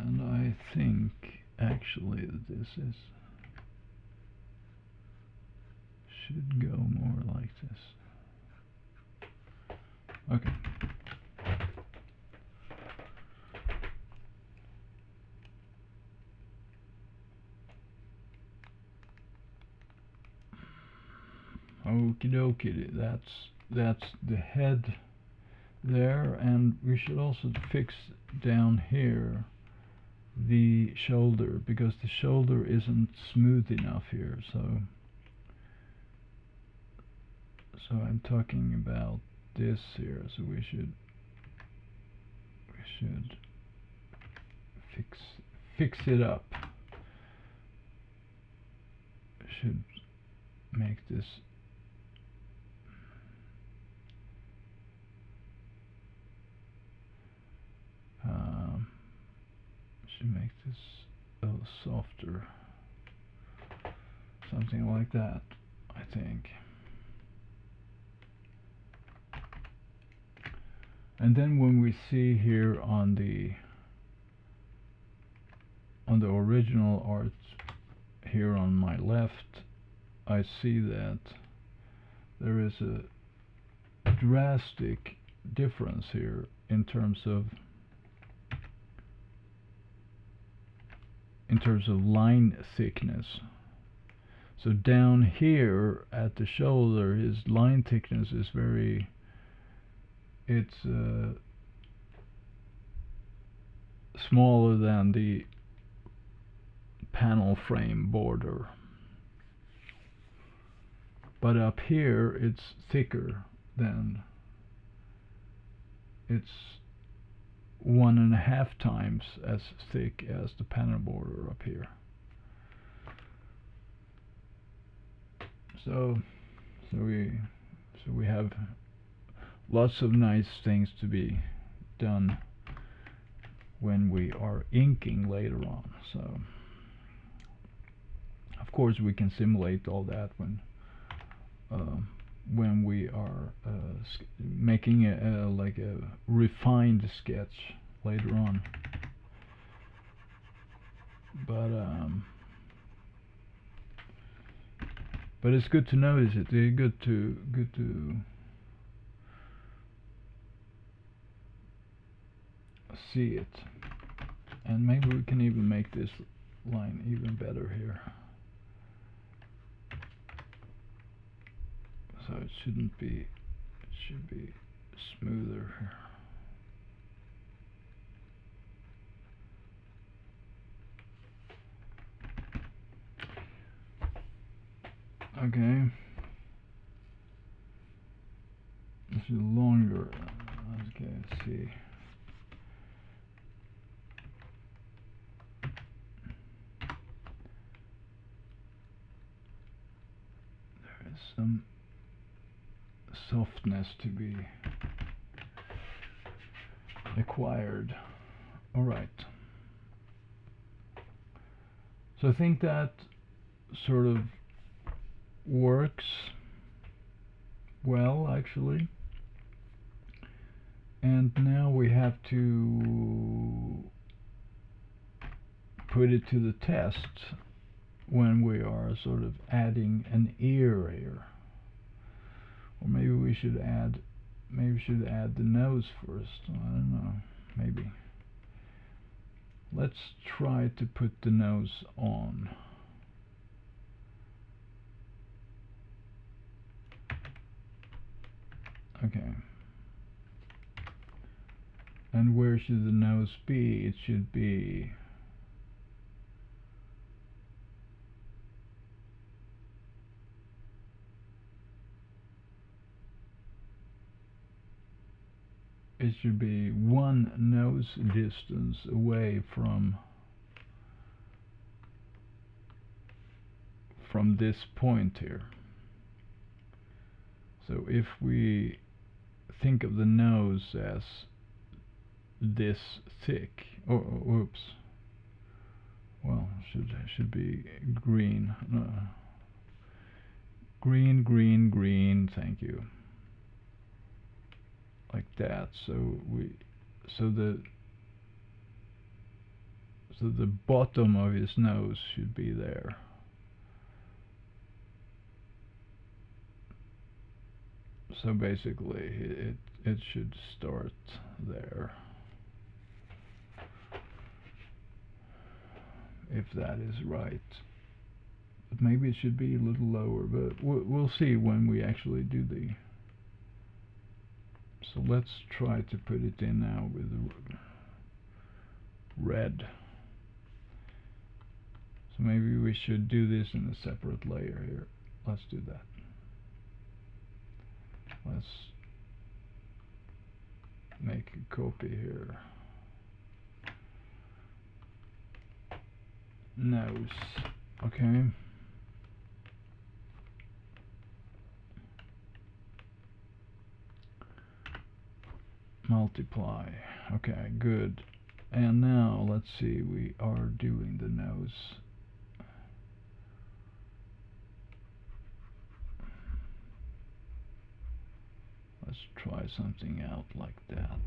And I think actually that this should go more like this. Okay. Okie dokie, that's the head there, and we should also fix down here the shoulder, because the shoulder isn't smooth enough here. So I'm talking about this here. So we should fix it up. Should make this softer, something like that, I think. And then when we see here on the original art here on my left, I see that there is a drastic difference here in terms of line thickness. So down here at the shoulder, his line thickness is very, it's smaller than the panel frame border. But up here it's thicker than, it's 1.5 times as thick as the panel border up here. So we have lots of nice things to be done when we are inking later on. So of course we can simulate all that when we are making like a refined sketch later on. But it's good to notice it. It's good to see it, and maybe we can even make this line even better here. So it shouldn't be, it should be smoother here. Okay. This is longer. Okay, let's see. There is some softness to be acquired. All right. So I think that sort of works well, actually. And now we have to put it to the test when we are sort of adding an ear here. Or maybe we should add the nose first. I don't know. Maybe. Let's try to put the nose on. Okay. And where should the nose be? It should be one nose distance away from this point here. So if we think of the nose as this thick, oops, well, should be green. No. Green, thank you. Like that. So the bottom of his nose should be there. So basically it should start there, if that is right. But maybe it should be a little lower, but we'll see when we actually do the. So let's try to put it in now with the red. So maybe we should do this in a separate layer here. Let's do that. Let's make a copy here. Nose. Okay. Multiply. Okay, good. And now let's see, we are doing the nose. Let's try something out like that.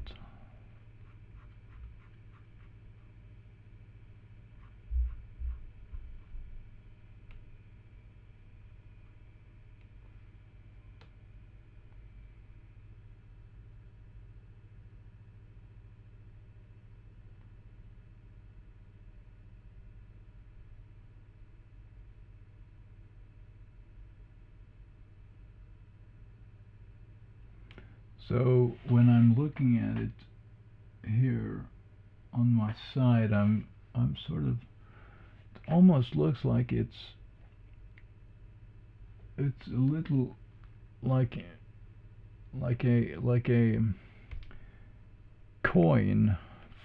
So when I'm looking at it here on my side, I'm sort of, it almost looks like it's a little like a coin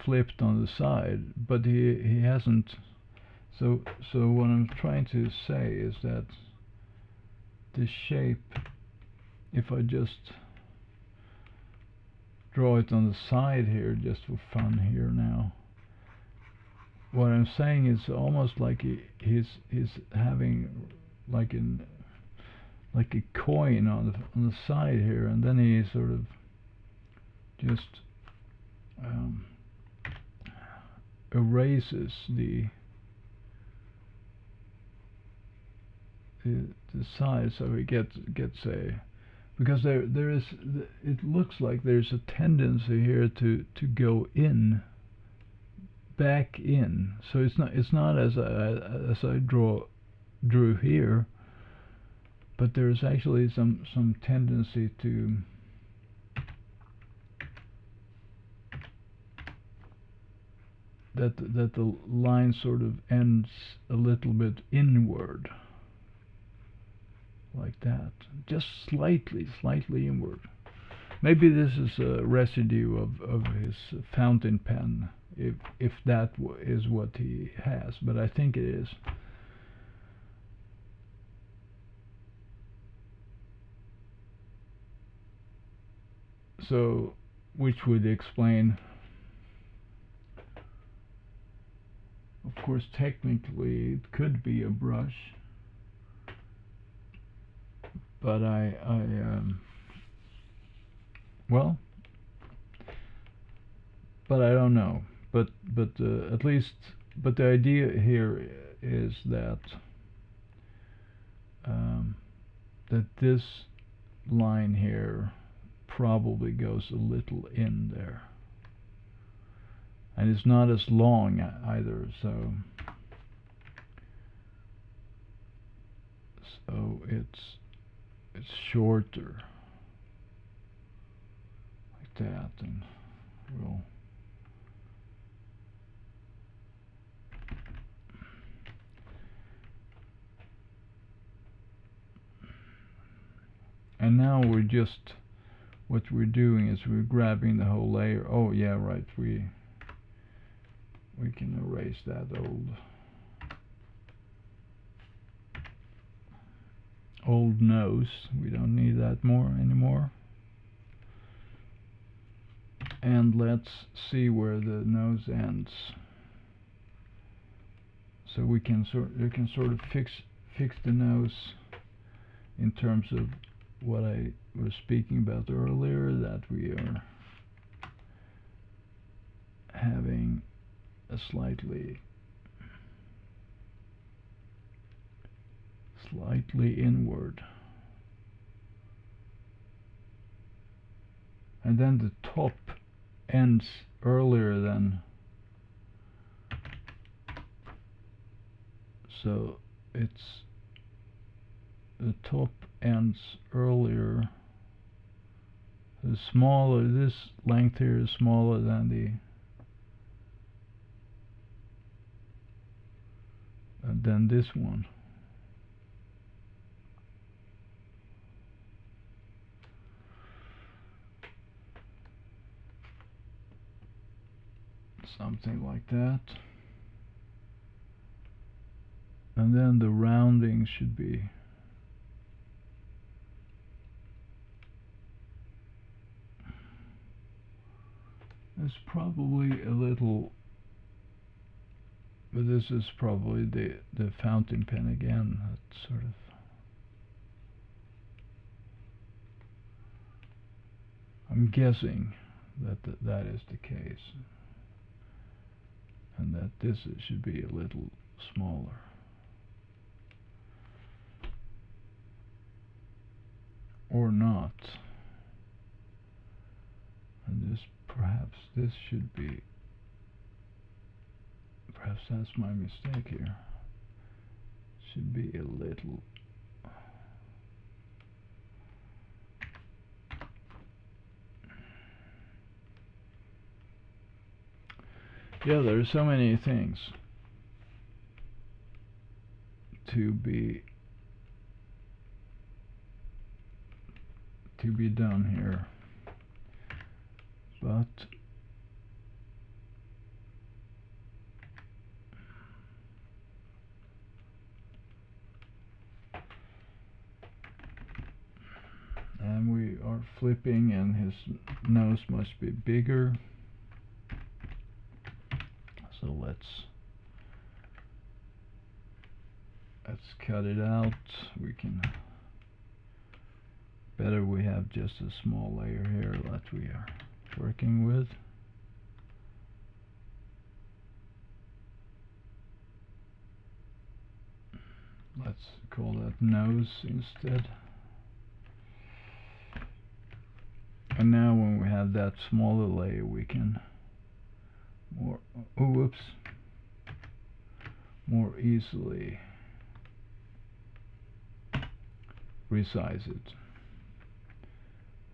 flipped on the side, but he hasn't. So what I'm trying to say is that this shape, if I just draw it on the side here just for fun here now, what I'm saying is almost like he's having like a coin on the side here, and then he sort of just erases the side, so he gets a, because there is, it looks like there's a tendency here to go in, back in. So it's not as I drew here, but there's actually some tendency to that the line sort of ends a little bit inward, like that, just slightly inward. Maybe this is a residue of his fountain pen, if that is what he has, but I think it is. So, which would explain, of course, technically it could be a brush, but well, but I don't know. But at least, but the idea here is that that this line here probably goes a little in there, and it's not as long either, so it's shorter, like that, and we'll and now we're just, what we're doing is we're grabbing the whole layer. Oh yeah, right, we can erase that old nose. We don't need that anymore. And let's see where the nose ends. So you can sort of fix the nose in terms of what I was speaking about earlier, that we are having a slightly inward, and then the top ends earlier than, so it's, the top ends earlier, the smaller, this length here is smaller than this one. Something like that. And then the rounding should be probably a little But this is probably the fountain pen again. That sort of. I'm guessing that that is the case, and that this should be a little smaller. Or not. And this, perhaps this should be, perhaps that's my mistake here. Should be a little. Yeah, there are so many things to be done here, but and we are flipping, and his nose must be bigger. So let's cut it out. We can better we have just a small layer here that we are working with. Let's call that nose instead. And now when we have that smaller layer, we can more easily resize it.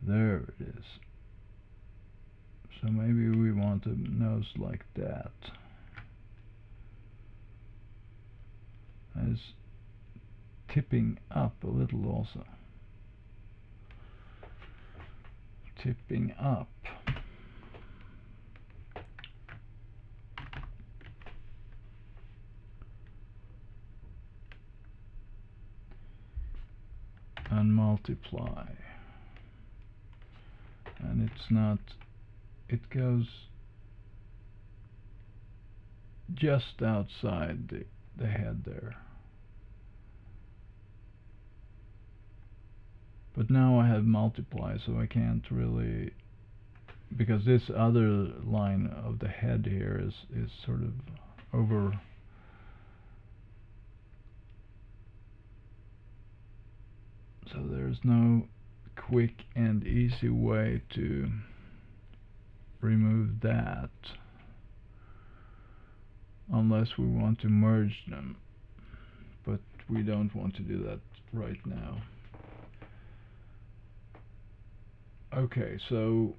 There it is. So maybe we want a nose like that. And it's tipping up a little also. Tipping up. And multiply. And it's not, it goes just outside the head there. But now I have multiply, so I can't really, because this other line of the head here is sort of over. So there's no quick and easy way to remove that unless we want to merge them, but we don't want to do that right now. Okay, so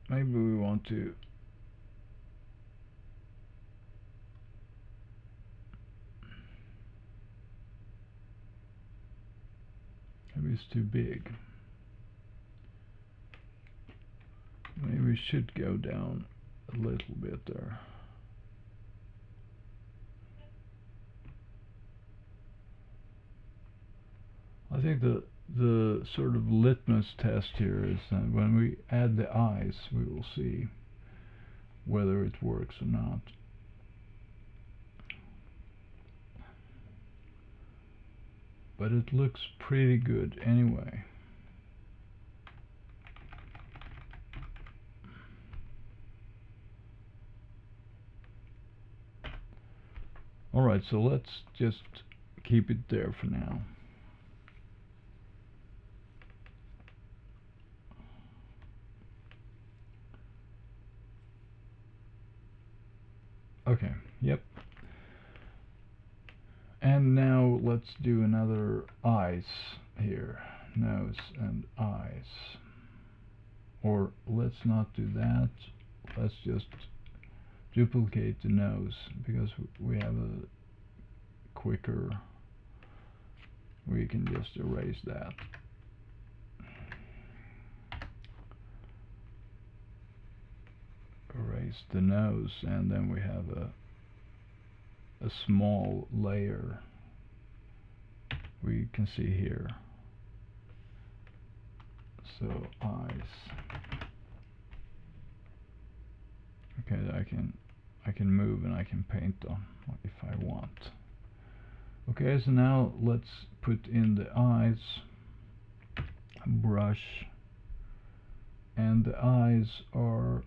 maybe we want to maybe it's too big. Maybe we should go down a little bit there. I think the sort of litmus test here is that when we add the eyes, we will see whether it works or not. But it looks pretty good anyway. Alright, so let's just keep it there for now. Okay, yep. And now let's do another eyes here. Nose and eyes. Or let's not do that. Let's just duplicate the nose, because we have a quicker, we can just erase that. Erase the nose, and then we have a small layer we can see here. So eyes. Okay, I can move and I can paint on if I want. Okay, so now let's put in the eyes, brush, and the eyes are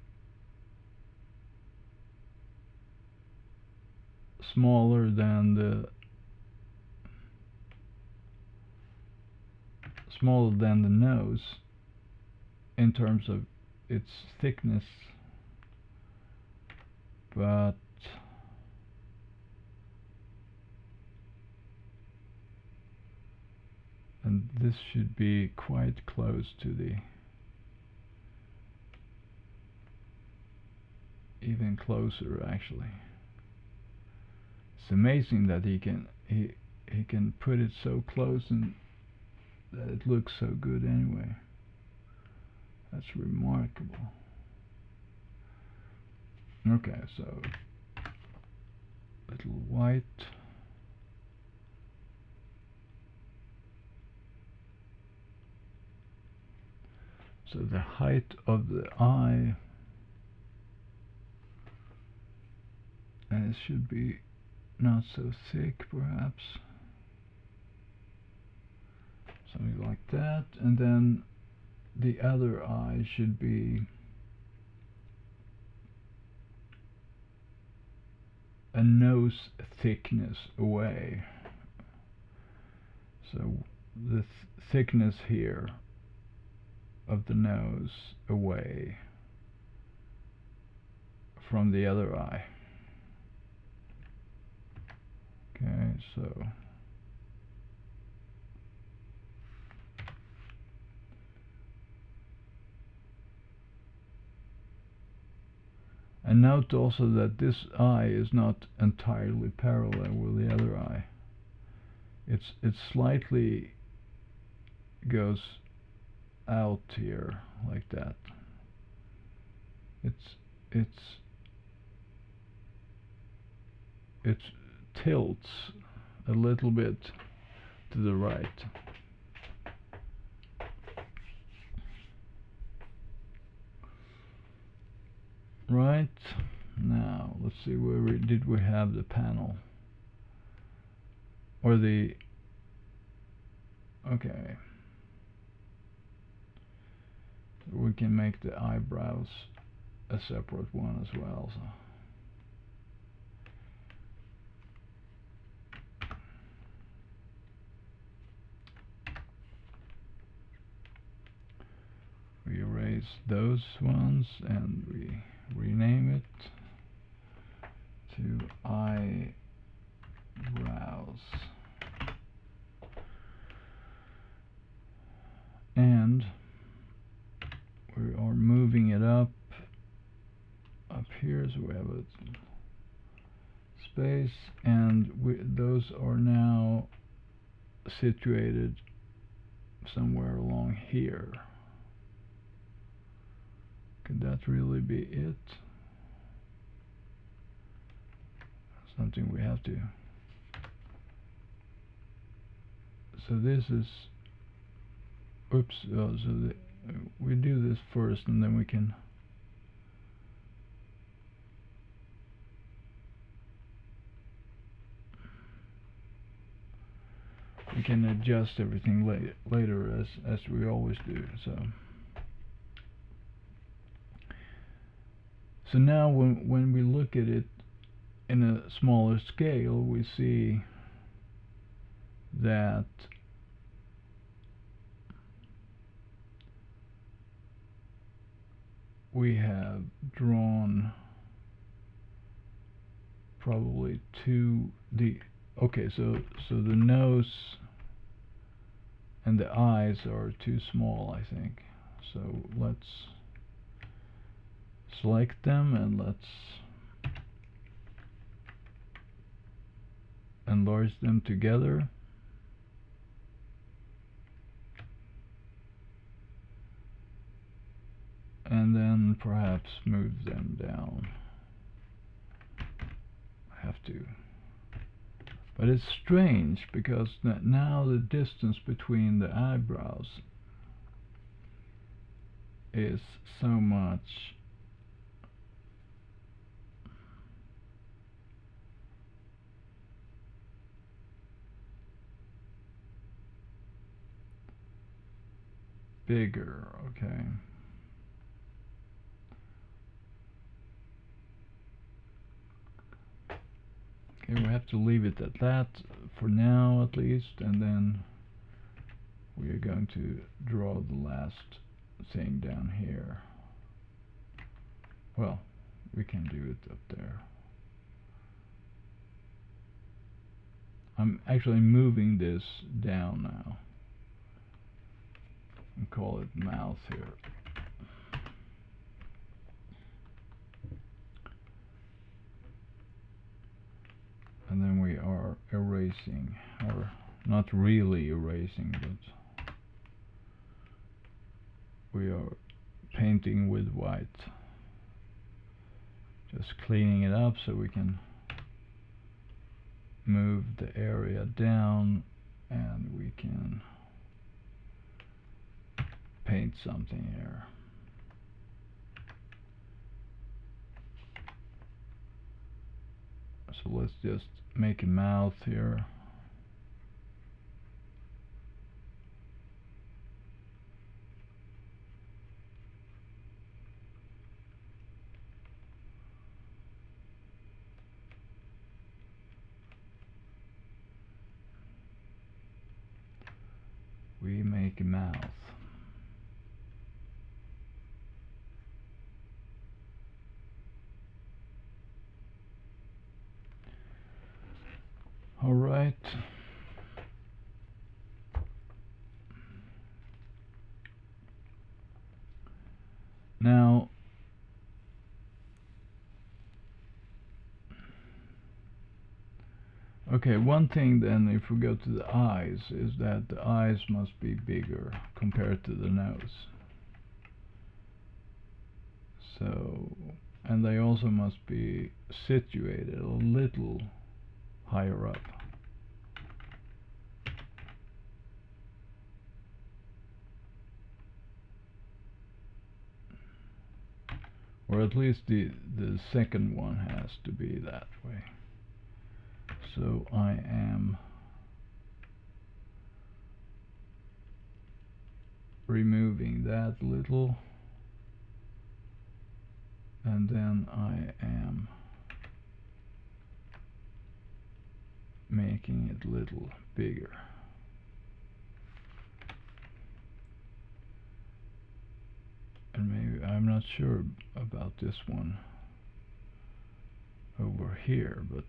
smaller than the nose in terms of its thickness, but and this should be quite close to the, even closer actually. It's amazing that he can put it so close and that it looks so good anyway. That's remarkable. Okay, so little white. So the height of the eye, and it should be not so thick perhaps, something like that, and then the other eye should be a nose thickness away. So the thickness here of the nose away from the other eye. Okay, so and note also that this eye is not entirely parallel with the other eye. It slightly goes out here like that. It tilts a little bit to the right. Right, now let's see, where did we have the panel or the, okay, we can make the eyebrows a separate one as well. So we erase those ones and we rename it to eyebrows, and we are moving it up here, so we have a space, and those are now situated somewhere along here. Could that really be it? Something we have to. So this is, oops, so we do this first and then we can adjust everything later as we always do. So now when we look at it in a smaller scale, we see that we have drawn probably okay, so the nose and the eyes are too small, I think. So let's select them and let's enlarge them together. And then perhaps move them down. I have to. But it's strange because now the distance between the eyebrows is so much bigger. Okay. Okay, we have to leave it at that for now at least, and then we are going to draw the last thing down here. Well, we can do it up there. I'm actually moving this down now and call it mouth here. And then we are erasing, or not really erasing, but we are painting with white. Just cleaning it up so we can move the area down and we can paint something here. So let's just make a mouth here. We make a mouth. All right. Now, okay, one thing then, if we go to the eyes, is that the eyes must be bigger compared to the nose. So, and they also must be situated a little higher up. Or at least the second one has to be that way. So I am removing that little, and then I am making it a little bigger. And maybe, I'm not sure about this one over here, but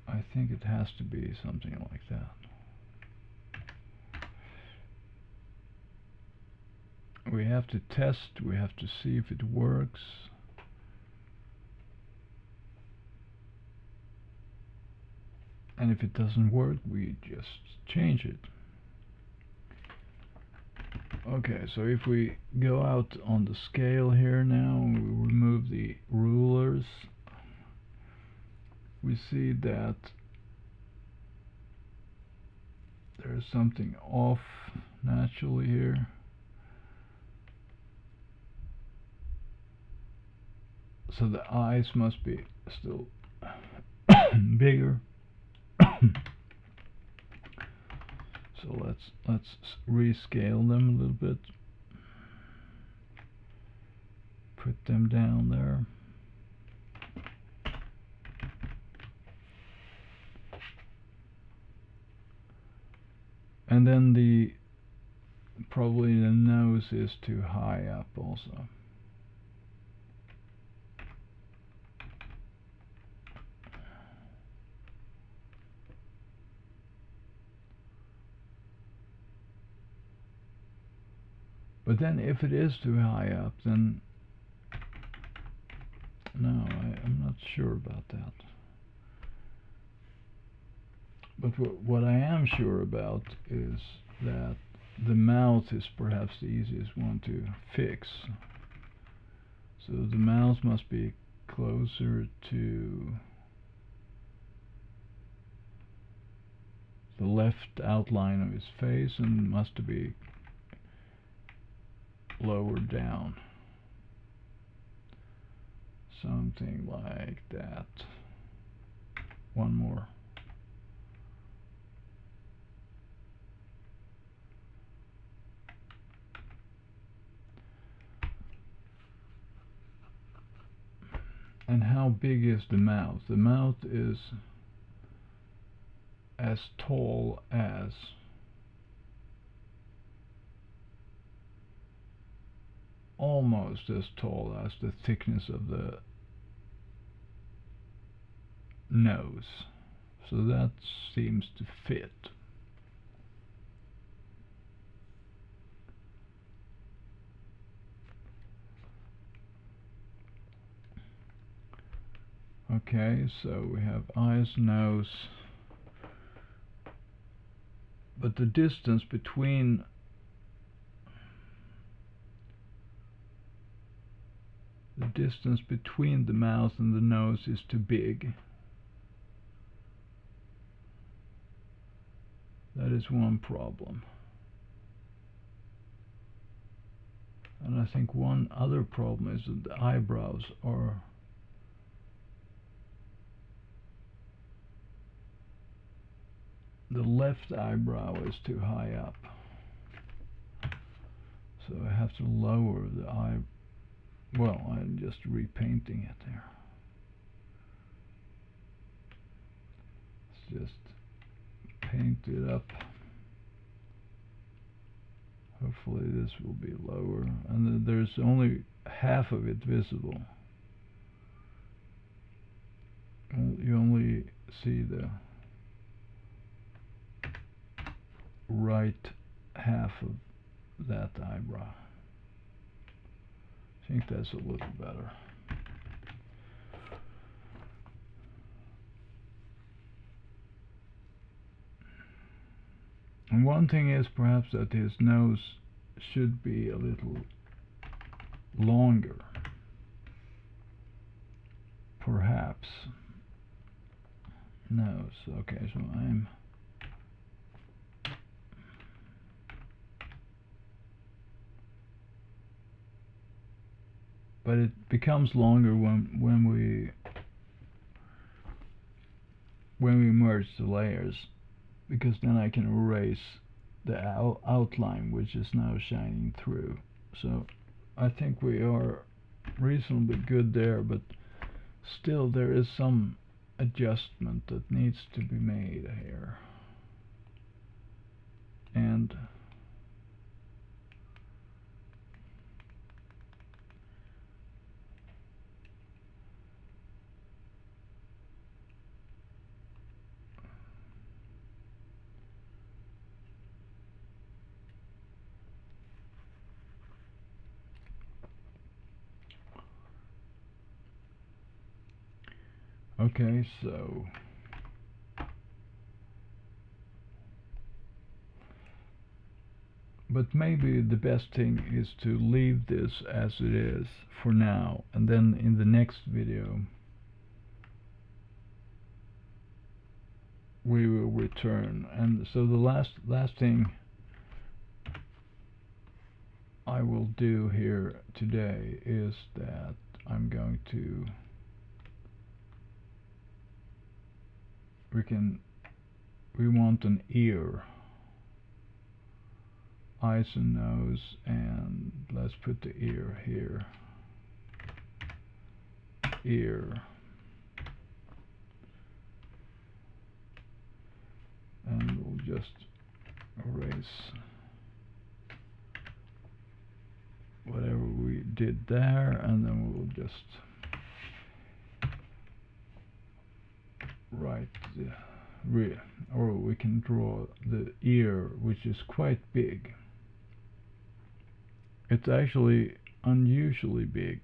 I think it has to be something like that. We have to test, we have to see if it works. And if it doesn't work, we just change it. Okay, so if we go out on the scale here now, and we remove the rulers, we see that there's something off naturally here. So the eyes must be still bigger. So let's rescale them a little bit. Put them down there. And then probably the nose is too high up also. But then if it is too high up, then no, I'm not sure about that. But what I am sure about is that the mouth is perhaps the easiest one to fix. So the mouth must be closer to the left outline of his face and must be lower down. Something like that. One more. And how big is the mouth? The mouth is as tall as almost as tall as the thickness of the nose. So that seems to fit. Okay, so we have eyes, nose, but the distance between the mouth and the nose is too big. That is one problem. And I think one other problem is that the eyebrows are the left eyebrow is too high up. So I have to lower the eye. Well, I'm just repainting it there. Let's just paint it up. Hopefully this will be lower, and there's only half of it visible. You only see the right half of that eyebrow. I think that's a little better. And one thing is perhaps that his nose should be a little longer. Perhaps. Nose. Okay, so I'm but it becomes longer when we merge the layers, because then I can erase the outline which is now shining through. So I think we are reasonably good there, but still there is some adjustment that needs to be made here. And okay, so but maybe the best thing is to leave this as it is for now, and then in the next video we will return. And so the last thing I will do here today is that I'm going to we want an ear, eyes and nose, and let's put the ear here. Ear. And we'll just erase whatever we did there, and then we'll just write the or we can draw the ear, which is quite big. It's actually unusually big,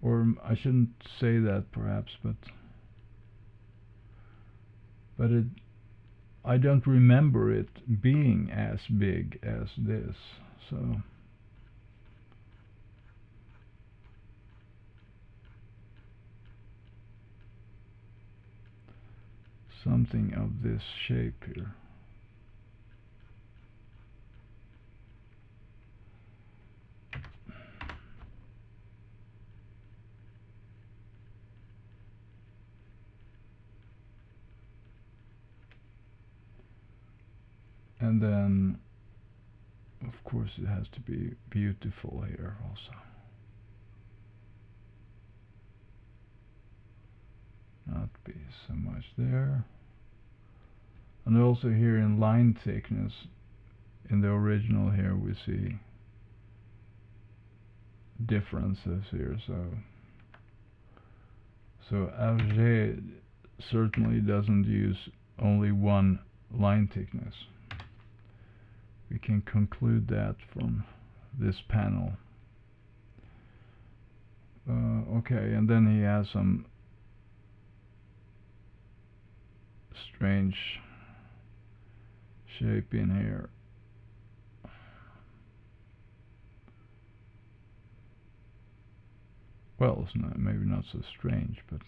or I shouldn't say that perhaps, but I don't remember it being as big as this, so something of this shape here. And then of course it has to be beautiful here also. not be so much there. And also here in line thickness, in the original here we see differences here. So Auger certainly doesn't use only one line thickness. We can conclude that from this panel. Okay, and then he has some strange shape in here. Well, it's not, maybe not so strange, but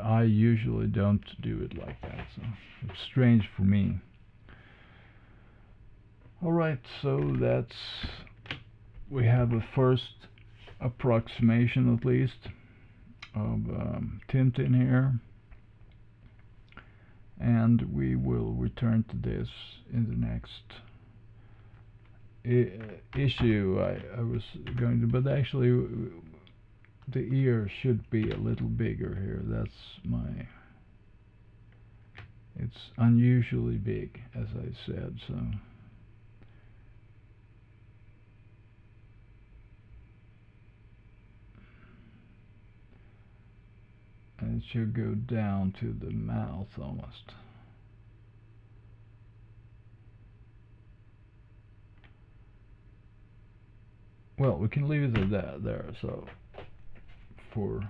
I usually don't do it like that, so it's strange for me. Alright, so we have a first approximation at least of Tintin here, and we will return to this in the next issue. I was going to, but actually the ear should be a little bigger here. It's unusually big, as I said, so and it should go down to the mouth almost. Well, we can leave it at that there, so for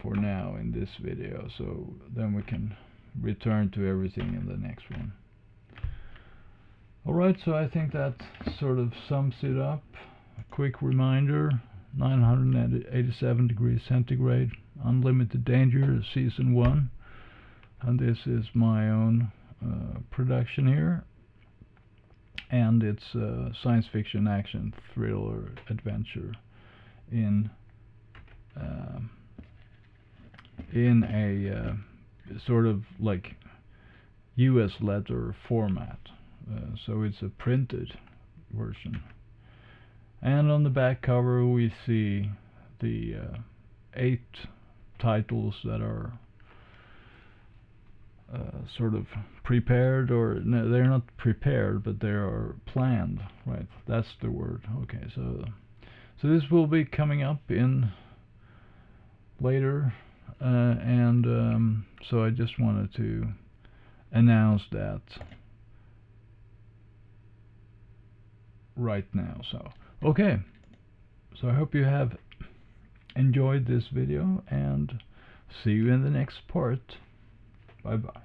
now in this video, so then we can return to everything in the next one. Alright, so I think that sort of sums it up. A quick reminder, 987 degrees centigrade, Unlimited Danger, Season 1, and this is my own production here, and it's science fiction, action, thriller, adventure in a sort of like US letter format, so it's a printed version. And on the back cover we see the 8 titles that are sort of prepared, or no, they're not prepared, but they are planned, right? That's the word. Okay, so this will be coming up in later, and so I just wanted to announce that right now. So okay, so I hope you have enjoyed this video, and see you in the next part. Bye bye.